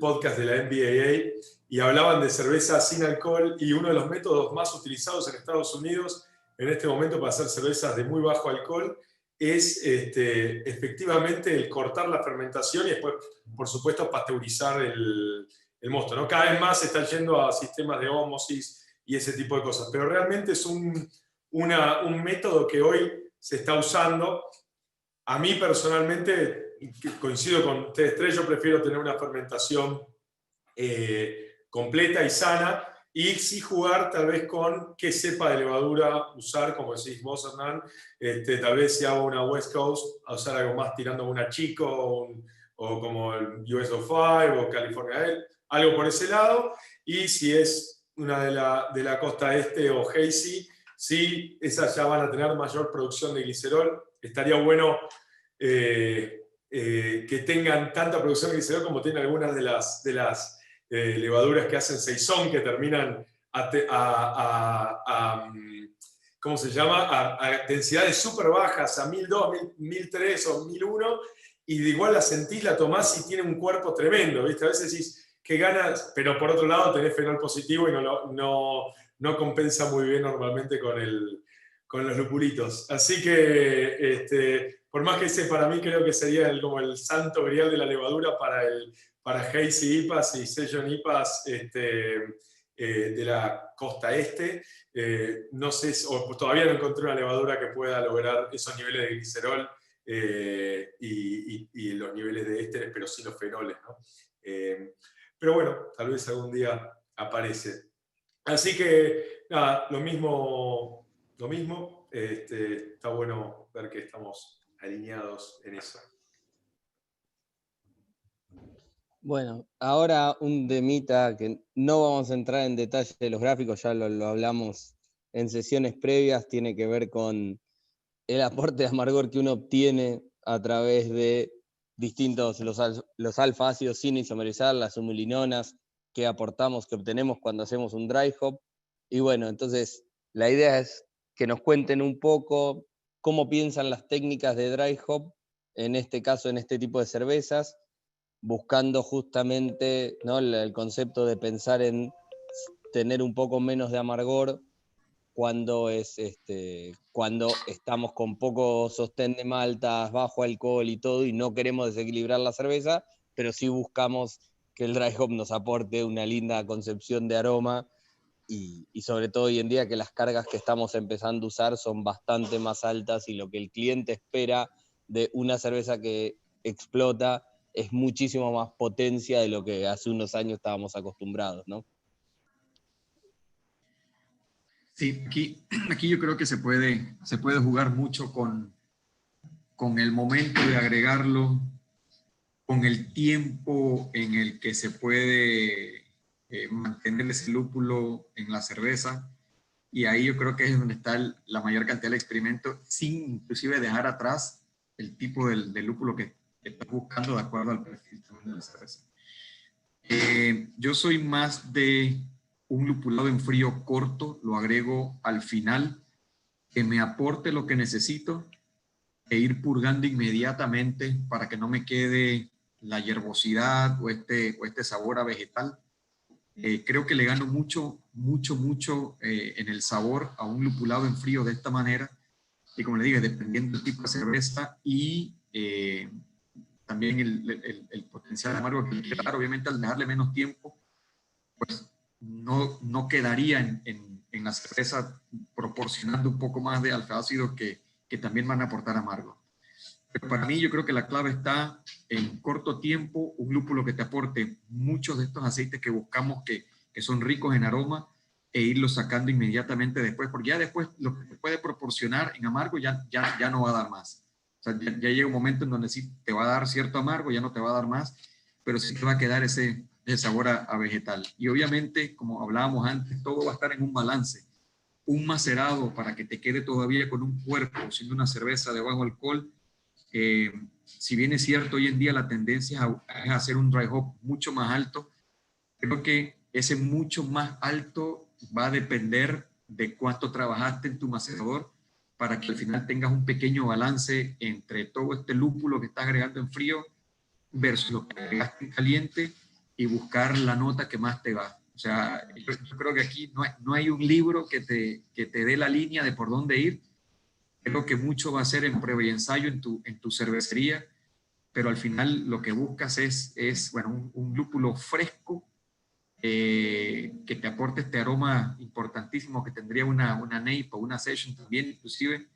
podcast de la NBAA y hablaban de cerveza sin alcohol, y uno de los métodos más utilizados en Estados Unidos en este momento para hacer cervezas de muy bajo alcohol es efectivamente el cortar la fermentación y después, por supuesto, pasteurizar el mosto, ¿no? Cada vez más se está yendo a sistemas de ósmosis y ese tipo de cosas, pero realmente es un método que hoy se está usando. A mí personalmente, coincido con ustedes tres, yo prefiero tener una fermentación completa y sana, y sí jugar tal vez con qué cepa de levadura usar, como decís vos, Hernán. Tal vez si hago una West Coast, a usar algo más tirando a una Chico o como el US-05 o California Ale, algo por ese lado. Y si es una de la costa este o Hazy, sí, esas ya van a tener mayor producción de glicerol. Estaría bueno que tengan tanta producción de glicerol como tienen algunas de las levaduras que hacen saison, que terminan ¿cómo se llama? A densidades súper bajas, a 1002, 1003 o 1001, y de igual la sentís, la tomás y tiene un cuerpo tremendo, ¿viste? A veces decís, qué ganas, pero por otro lado tenés fenol positivo y no compensa muy bien normalmente con los lupulitos. Así que, por más que ese para mí creo que sería como el santo grial de la levadura para Hazy IPAs y Session IPAs de la costa este. No sé, o todavía no encontré una levadura que pueda lograr esos niveles de glicerol y los niveles de ésteres, pero sí los fenoles, ¿no? Pero bueno, tal vez algún día aparece. Así que, nada, lo mismo. Está bueno ver que estamos alineados en eso. Bueno, ahora un temita que no vamos a entrar en detalle de los gráficos, ya lo hablamos en sesiones previas, tiene que ver con el aporte de amargor que uno obtiene a través de distintos, los alfa-ácidos sin isomerizar, las humulinonas que aportamos, que obtenemos cuando hacemos un dry hop. Y bueno, entonces la idea es que nos cuenten un poco cómo piensan las técnicas de dry hop, en este caso, en este tipo de cervezas, buscando justamente, ¿no?, el concepto de pensar en tener un poco menos de amargor cuando estamos con poco sostén de maltas, bajo alcohol y todo, y no queremos desequilibrar la cerveza, pero sí buscamos que el dry hop nos aporte una linda concepción de aroma, y sobre todo hoy en día que las cargas que estamos empezando a usar son bastante más altas, y lo que el cliente espera de una cerveza que explota es muchísimo más potencia de lo que hace unos años estábamos acostumbrados, ¿no? Sí, aquí yo creo que se puede jugar mucho con el momento de agregarlo, con el tiempo en el que se puede mantener ese lúpulo en la cerveza. y ahí yo creo que es donde está la mayor cantidad de experimento, sin inclusive dejar atrás el tipo de lúpulo que estás buscando de acuerdo al perfil también de la cerveza. Yo soy más de un lupulado en frío corto, lo agrego al final, que me aporte lo que necesito e ir purgando inmediatamente para que no me quede la hierbosidad o este sabor a vegetal. Creo que le gano mucho en el sabor a un lupulado en frío de esta manera. Y como le dije, dependiendo del tipo de cerveza y también el potencial amargo que quiera dar, obviamente al dejarle menos tiempo, pues no quedaría en la cerveza proporcionando un poco más de alfa-ácidos que también van a aportar amargo. Pero para mí yo creo que la clave está en corto tiempo, un lúpulo que te aporte muchos de estos aceites que buscamos que son ricos en aroma e irlos sacando inmediatamente después, porque ya después lo que te puede proporcionar en amargo ya no va a dar más. O sea, ya llega un momento en donde sí te va a dar cierto amargo, ya no te va a dar más, pero sí te va a quedar ese sabor a vegetal. Y obviamente, como hablábamos antes, todo va a estar en un balance. Un macerado para que te quede todavía con un cuerpo, siendo una cerveza de bajo alcohol. Si bien es cierto, hoy en día la tendencia es a hacer un dry hop mucho más alto, creo que ese mucho más alto va a depender de cuánto trabajaste en tu macerador para que al final tengas un pequeño balance entre todo este lúpulo que estás agregando en frío versus lo que agregaste en caliente y buscar la nota que más te va. O sea, yo creo que aquí no hay un libro que te dé la línea de por dónde ir. Creo que mucho va a ser en prueba y ensayo en tu cervecería, pero al final lo que buscas es bueno, un lúpulo fresco que te aporte este aroma importantísimo que tendría una nape o una session también inclusive,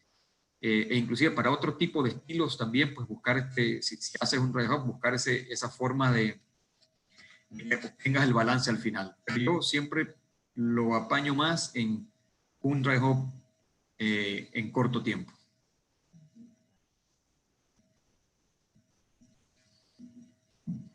e inclusive para otro tipo de estilos también, pues buscar, si haces un dry hop, buscar esa forma de que tengas el balance al final. Pero yo siempre lo apaño más en un dry hop en corto tiempo.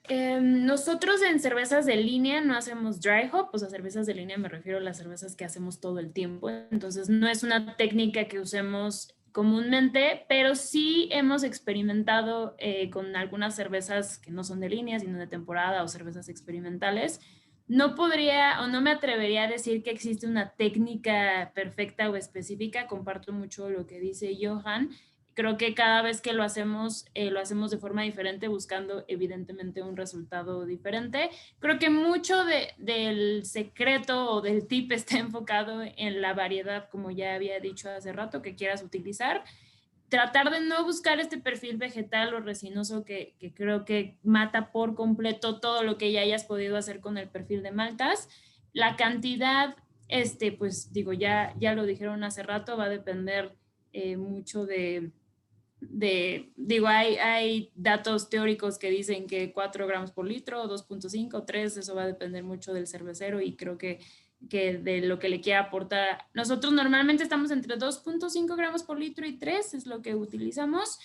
Nosotros en cervezas de línea no hacemos dry hop, o sea, cervezas de línea me refiero a las cervezas que hacemos todo el tiempo, entonces no es una técnica que usemos comúnmente, pero sí hemos experimentado con algunas cervezas que no son de línea, sino de temporada o cervezas experimentales. No podría o no me atrevería a decir que existe una técnica perfecta o específica, comparto mucho lo que dice Johan. Creo que cada vez que lo hacemos de forma diferente, buscando evidentemente un resultado diferente. Creo que mucho del secreto o del tip está enfocado en la variedad, como ya había dicho hace rato, que quieras utilizar. Tratar de no buscar este perfil vegetal o resinoso que creo que mata por completo todo lo que ya hayas podido hacer con el perfil de maltas. La cantidad, pues digo, ya lo dijeron hace rato, va a depender mucho digo, hay datos teóricos que dicen que 4 gramos por litro, 2.5, 3, eso va a depender mucho del cervecero y creo que de lo que le quiera aportar. Nosotros normalmente estamos entre 2.5 gramos por litro y 3, es lo que utilizamos.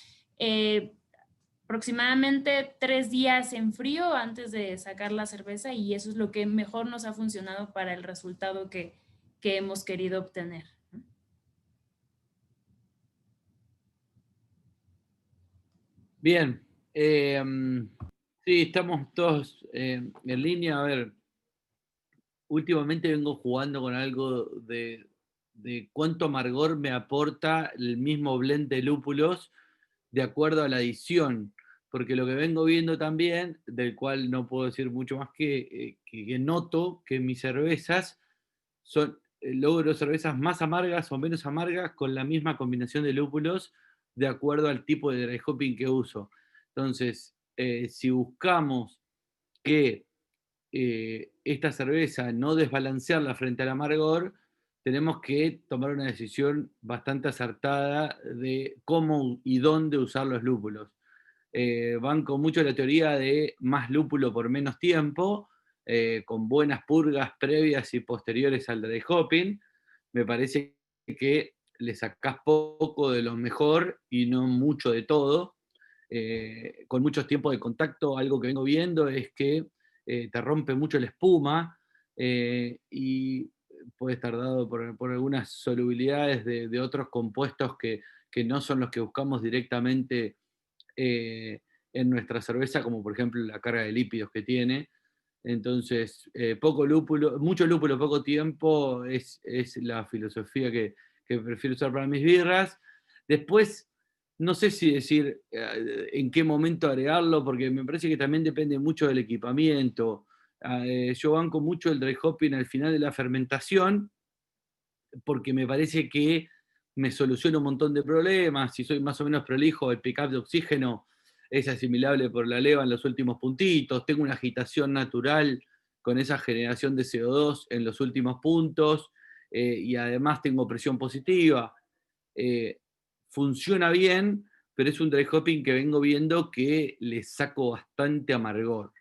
Aproximadamente 3 días en frío antes de sacar la cerveza y eso es lo que mejor nos ha funcionado para el resultado que hemos querido obtener. Bien, sí, estamos todos en línea. A ver, últimamente vengo jugando con algo de cuánto amargor me aporta el mismo blend de lúpulos de acuerdo a la adición, porque lo que vengo viendo también, del cual no puedo decir mucho más que noto que mis cervezas logro cervezas más amargas o menos amargas con la misma combinación de lúpulos de acuerdo al tipo de dry hopping que uso. Entonces, si buscamos que esta cerveza no desbalancearla frente al amargor, tenemos que tomar una decisión bastante acertada de cómo y dónde usar los lúpulos. Banco mucho la teoría de más lúpulo por menos tiempo, con buenas purgas previas y posteriores al dry hopping. Me parece que le sacás poco de lo mejor y no mucho de todo. Con muchos tiempos de contacto, algo que vengo viendo es que te rompe mucho la espuma y puede estar dado por algunas solubilidades de otros compuestos que no son los que buscamos directamente en nuestra cerveza, como por ejemplo la carga de lípidos que tiene. Entonces, mucho lúpulo, poco tiempo es la filosofía que prefiero usar para mis birras. Después, no sé si decir en qué momento agregarlo, porque me parece que también depende mucho del equipamiento. Yo banco mucho el dry hopping al final de la fermentación, porque me parece que me soluciona un montón de problemas. Si soy más o menos prolijo, el pick-up de oxígeno es asimilable por la leva en los últimos puntitos, tengo una agitación natural con esa generación de CO2 en los últimos puntos, y además tengo presión positiva. Funciona bien, pero es un dry hopping que vengo viendo que le saco bastante amargor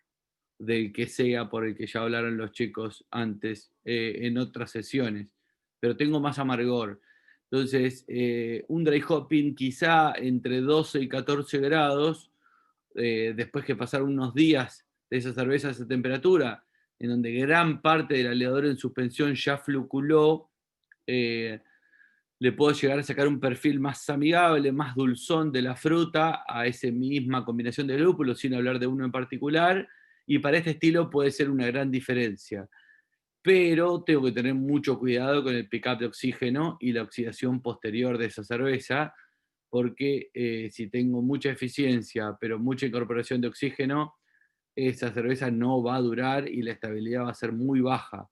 del que sea por el que ya hablaron los chicos antes en otras sesiones, pero tengo más amargor. Entonces, un dry hopping quizá entre 12 y 14 grados, después que pasaron unos días de esa cerveza a esa temperatura, en donde gran parte del aleador en suspensión ya fluculó, le puedo llegar a sacar un perfil más amigable, más dulzón de la fruta a esa misma combinación de lúpulos, sin hablar de uno en particular, y para este estilo puede ser una gran diferencia. Pero tengo que tener mucho cuidado con el pick-up de oxígeno y la oxidación posterior de esa cerveza, porque si tengo mucha eficiencia, pero mucha incorporación de oxígeno, esa cerveza no va a durar y la estabilidad va a ser muy baja.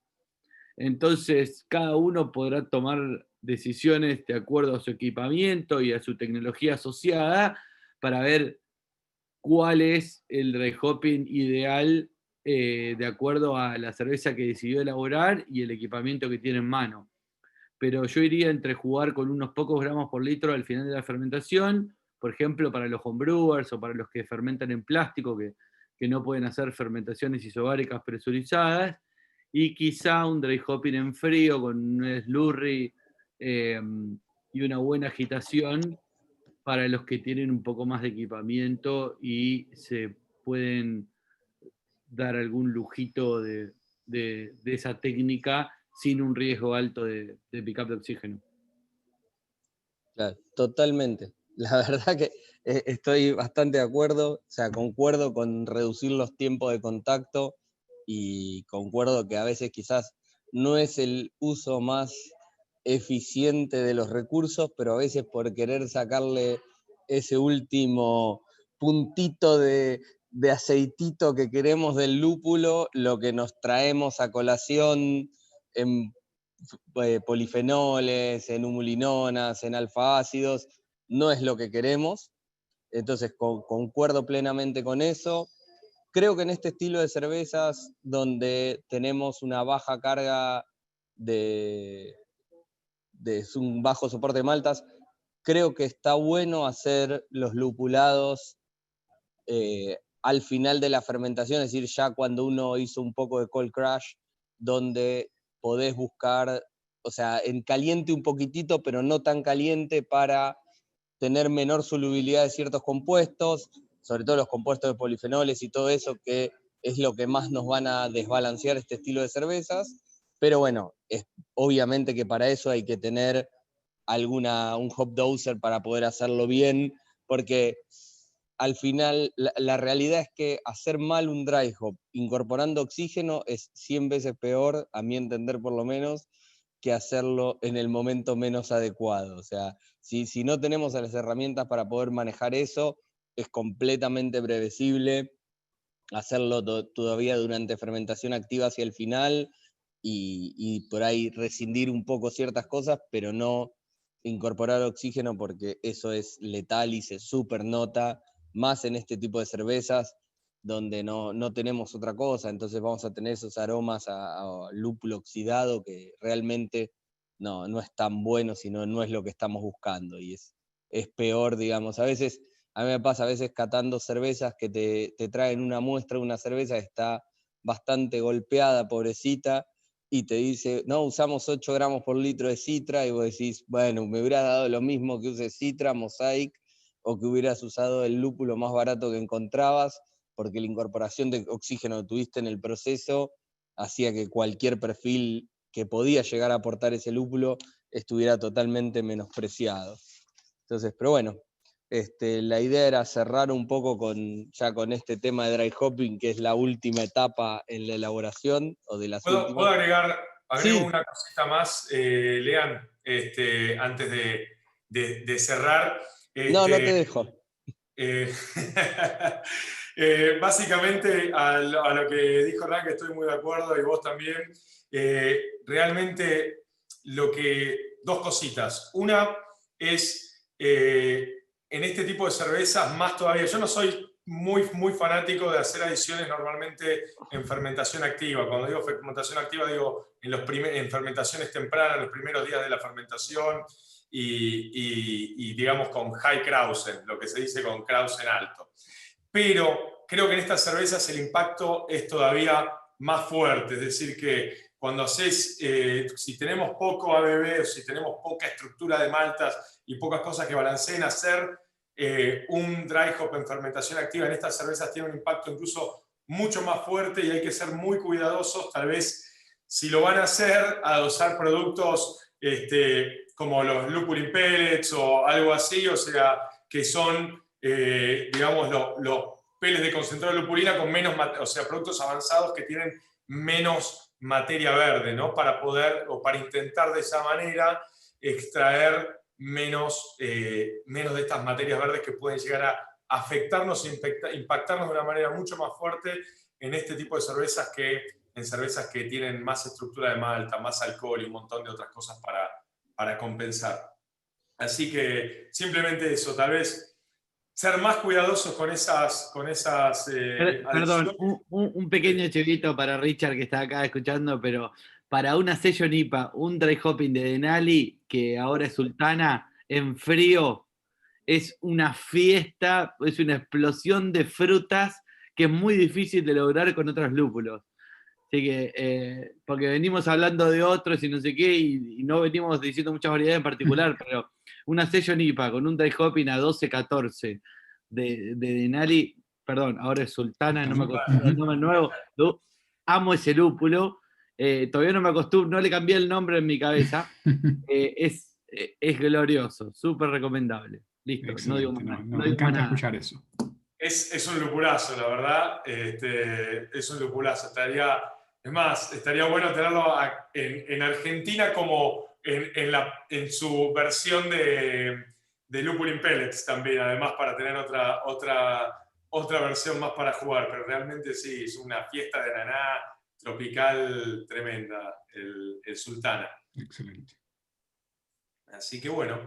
Entonces, cada uno podrá tomar decisiones de acuerdo a su equipamiento y a su tecnología asociada para ver cuál es el dry hopping ideal de acuerdo a la cerveza que decidió elaborar y el equipamiento que tiene en mano. Pero yo iría entre jugar con unos pocos gramos por litro al final de la fermentación, por ejemplo, para los homebrewers o para los que fermentan en plástico, que no pueden hacer fermentaciones isobáricas presurizadas, y quizá un dry hopping en frío con un slurry y una buena agitación para los que tienen un poco más de equipamiento y se pueden dar algún lujito de esa técnica sin un riesgo alto de pick-up de oxígeno. Claro, totalmente. La verdad que estoy bastante de acuerdo, o sea, concuerdo con reducir los tiempos de contacto y concuerdo que a veces quizás no es el uso más eficiente de los recursos, pero a veces por querer sacarle ese último puntito de aceitito que queremos del lúpulo, lo que nos traemos a colación en polifenoles, en humulinonas, en alfa-ácidos, no es lo que queremos. Entonces concuerdo plenamente con eso. Creo que en este estilo de cervezas, donde tenemos una baja carga de un bajo soporte de maltas, creo que está bueno hacer los lupulados al final de la fermentación, es decir, ya cuando uno hizo un poco de cold crash, donde podés buscar, o sea, en caliente un poquitito, pero no tan caliente para tener menor solubilidad de ciertos compuestos, sobre todo los compuestos de polifenoles y todo eso, que es lo que más nos van a desbalancear este estilo de cervezas. Pero bueno, obviamente que para eso hay que tener un hop doser para poder hacerlo bien, porque al final la realidad es que hacer mal un dry hop incorporando oxígeno es 100 veces peor, a mi entender por lo menos, que hacerlo en el momento menos adecuado. O sea, si no tenemos las herramientas para poder manejar eso, es completamente previsible hacerlo todavía durante fermentación activa hacia el final y por ahí rescindir un poco ciertas cosas, pero no incorporar oxígeno porque eso es letal y se supernota, más en este tipo de cervezas donde no tenemos otra cosa, entonces vamos a tener esos aromas a lúpulo oxidado que realmente no es tan bueno, sino no es lo que estamos buscando y es peor, digamos. A veces, a mí me pasa a veces catando cervezas que te traen una muestra, una cerveza que está bastante golpeada, pobrecita, y te dice, no, usamos 8 gramos por litro de Citra, y vos decís, bueno, me hubiera dado lo mismo que uses Citra, Mosaic, o que hubieras usado el lúpulo más barato que encontrabas, porque la incorporación de oxígeno que tuviste en el proceso hacía que cualquier perfil que podía llegar a aportar ese lúpulo estuviera totalmente menospreciado. Entonces, pero bueno, la idea era cerrar un poco ya con este tema de dry hopping, que es la última etapa en la elaboración, o de las últimas. ¿Puedo agrego Sí. una cosita más, Lean, antes de cerrar? No te dejo. Básicamente a lo que dijo Hernán, que estoy muy de acuerdo, y vos también, realmente dos cositas. Una es, en este tipo de cervezas, más todavía, yo no soy muy fanático de hacer adiciones normalmente en fermentación activa. Cuando digo fermentación activa, digo en fermentaciones tempranas, en los primeros días de la fermentación, y digamos con high Krausen, lo que se dice con Krausen alto. Pero creo que en estas cervezas el impacto es todavía más fuerte, es decir, que cuando haces, si tenemos poco ABV, o si tenemos poca estructura de maltas y pocas cosas que balanceen, hacer un dry hop en fermentación activa en estas cervezas tiene un impacto incluso mucho más fuerte, y hay que ser muy cuidadosos, tal vez, si lo van a hacer, a dosar productos como los lupulin pellets o algo así, o sea, que son, digamos, los pellets de concentrado de lupulina con menos, o sea, productos avanzados que tienen menos materia verde, ¿no? Para poder, o para intentar de esa manera, extraer menos de estas materias verdes que pueden llegar a afectarnos e impactarnos de una manera mucho más fuerte en este tipo de cervezas que en cervezas que tienen más estructura de malta, más alcohol y un montón de otras cosas para compensar. Así que simplemente eso, tal vez ser más cuidadosos con esas Perdón, un pequeño chivito para Richard, que está acá escuchando, pero para una session IPA, un dry hopping de Denali, que ahora es Sultana, en frío, es una fiesta, es una explosión de frutas que es muy difícil de lograr con otros lúpulos. Así que, porque venimos hablando de otros y no sé qué, y no venimos diciendo muchas variedades en particular, pero una session IPA con un dry hopping a 12-14 de Denali, perdón, ahora es Sultana, no me acostumbro al nombre nuevo, amo ese lúpulo, todavía no me acostumbro, no le cambié el nombre en mi cabeza, es glorioso, súper recomendable. Listo, excelente, no digo más, me encanta escuchar eso. Es un lupulazo, la verdad, es un lupulazo. Es más, estaría bueno tenerlo en Argentina como en su versión de Lupulin Pellets también, además, para tener otra versión más para jugar, pero realmente sí, es una fiesta de naná tropical tremenda, el Sultana. Excelente. Así que bueno,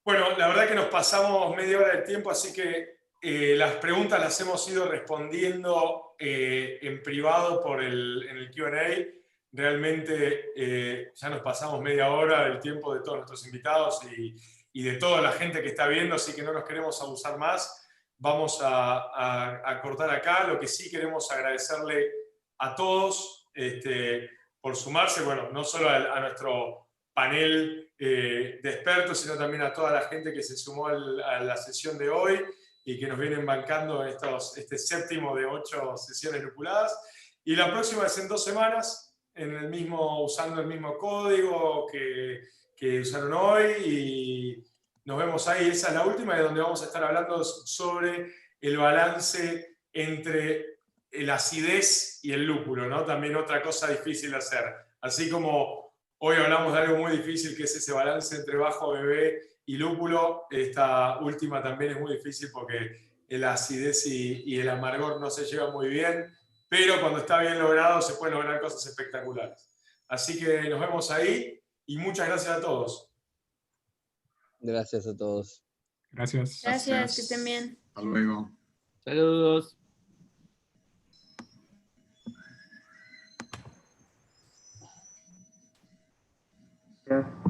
la verdad que nos pasamos media hora del tiempo, así que las preguntas las hemos ido respondiendo en privado en el Q&A. Realmente ya nos pasamos media hora del tiempo de todos nuestros invitados y de toda la gente que está viendo, así que no nos queremos abusar más. Vamos a cortar acá. Lo que sí queremos agradecerle a todos por sumarse, bueno, no solo a nuestro panel de expertos, sino también a toda la gente que se sumó a la sesión de hoy y que nos vienen bancando este séptimo de 8 sesiones lupuladas. Y la próxima es en 2 semanas, usando el mismo código que usaron hoy, y nos vemos ahí. Esa es la última, de donde vamos a estar hablando sobre el balance entre la acidez y el lúpulo, ¿no? También otra cosa difícil de hacer. Así como hoy hablamos de algo muy difícil, que es ese balance entre bajo ABV y lúpulo, esta última también es muy difícil porque la acidez y el amargor no se llevan muy bien, pero cuando está bien logrado se pueden lograr cosas espectaculares. Así que nos vemos ahí y muchas gracias a todos. Gracias a todos. Gracias. Gracias, que estén bien. Hasta luego. Saludos. Gracias.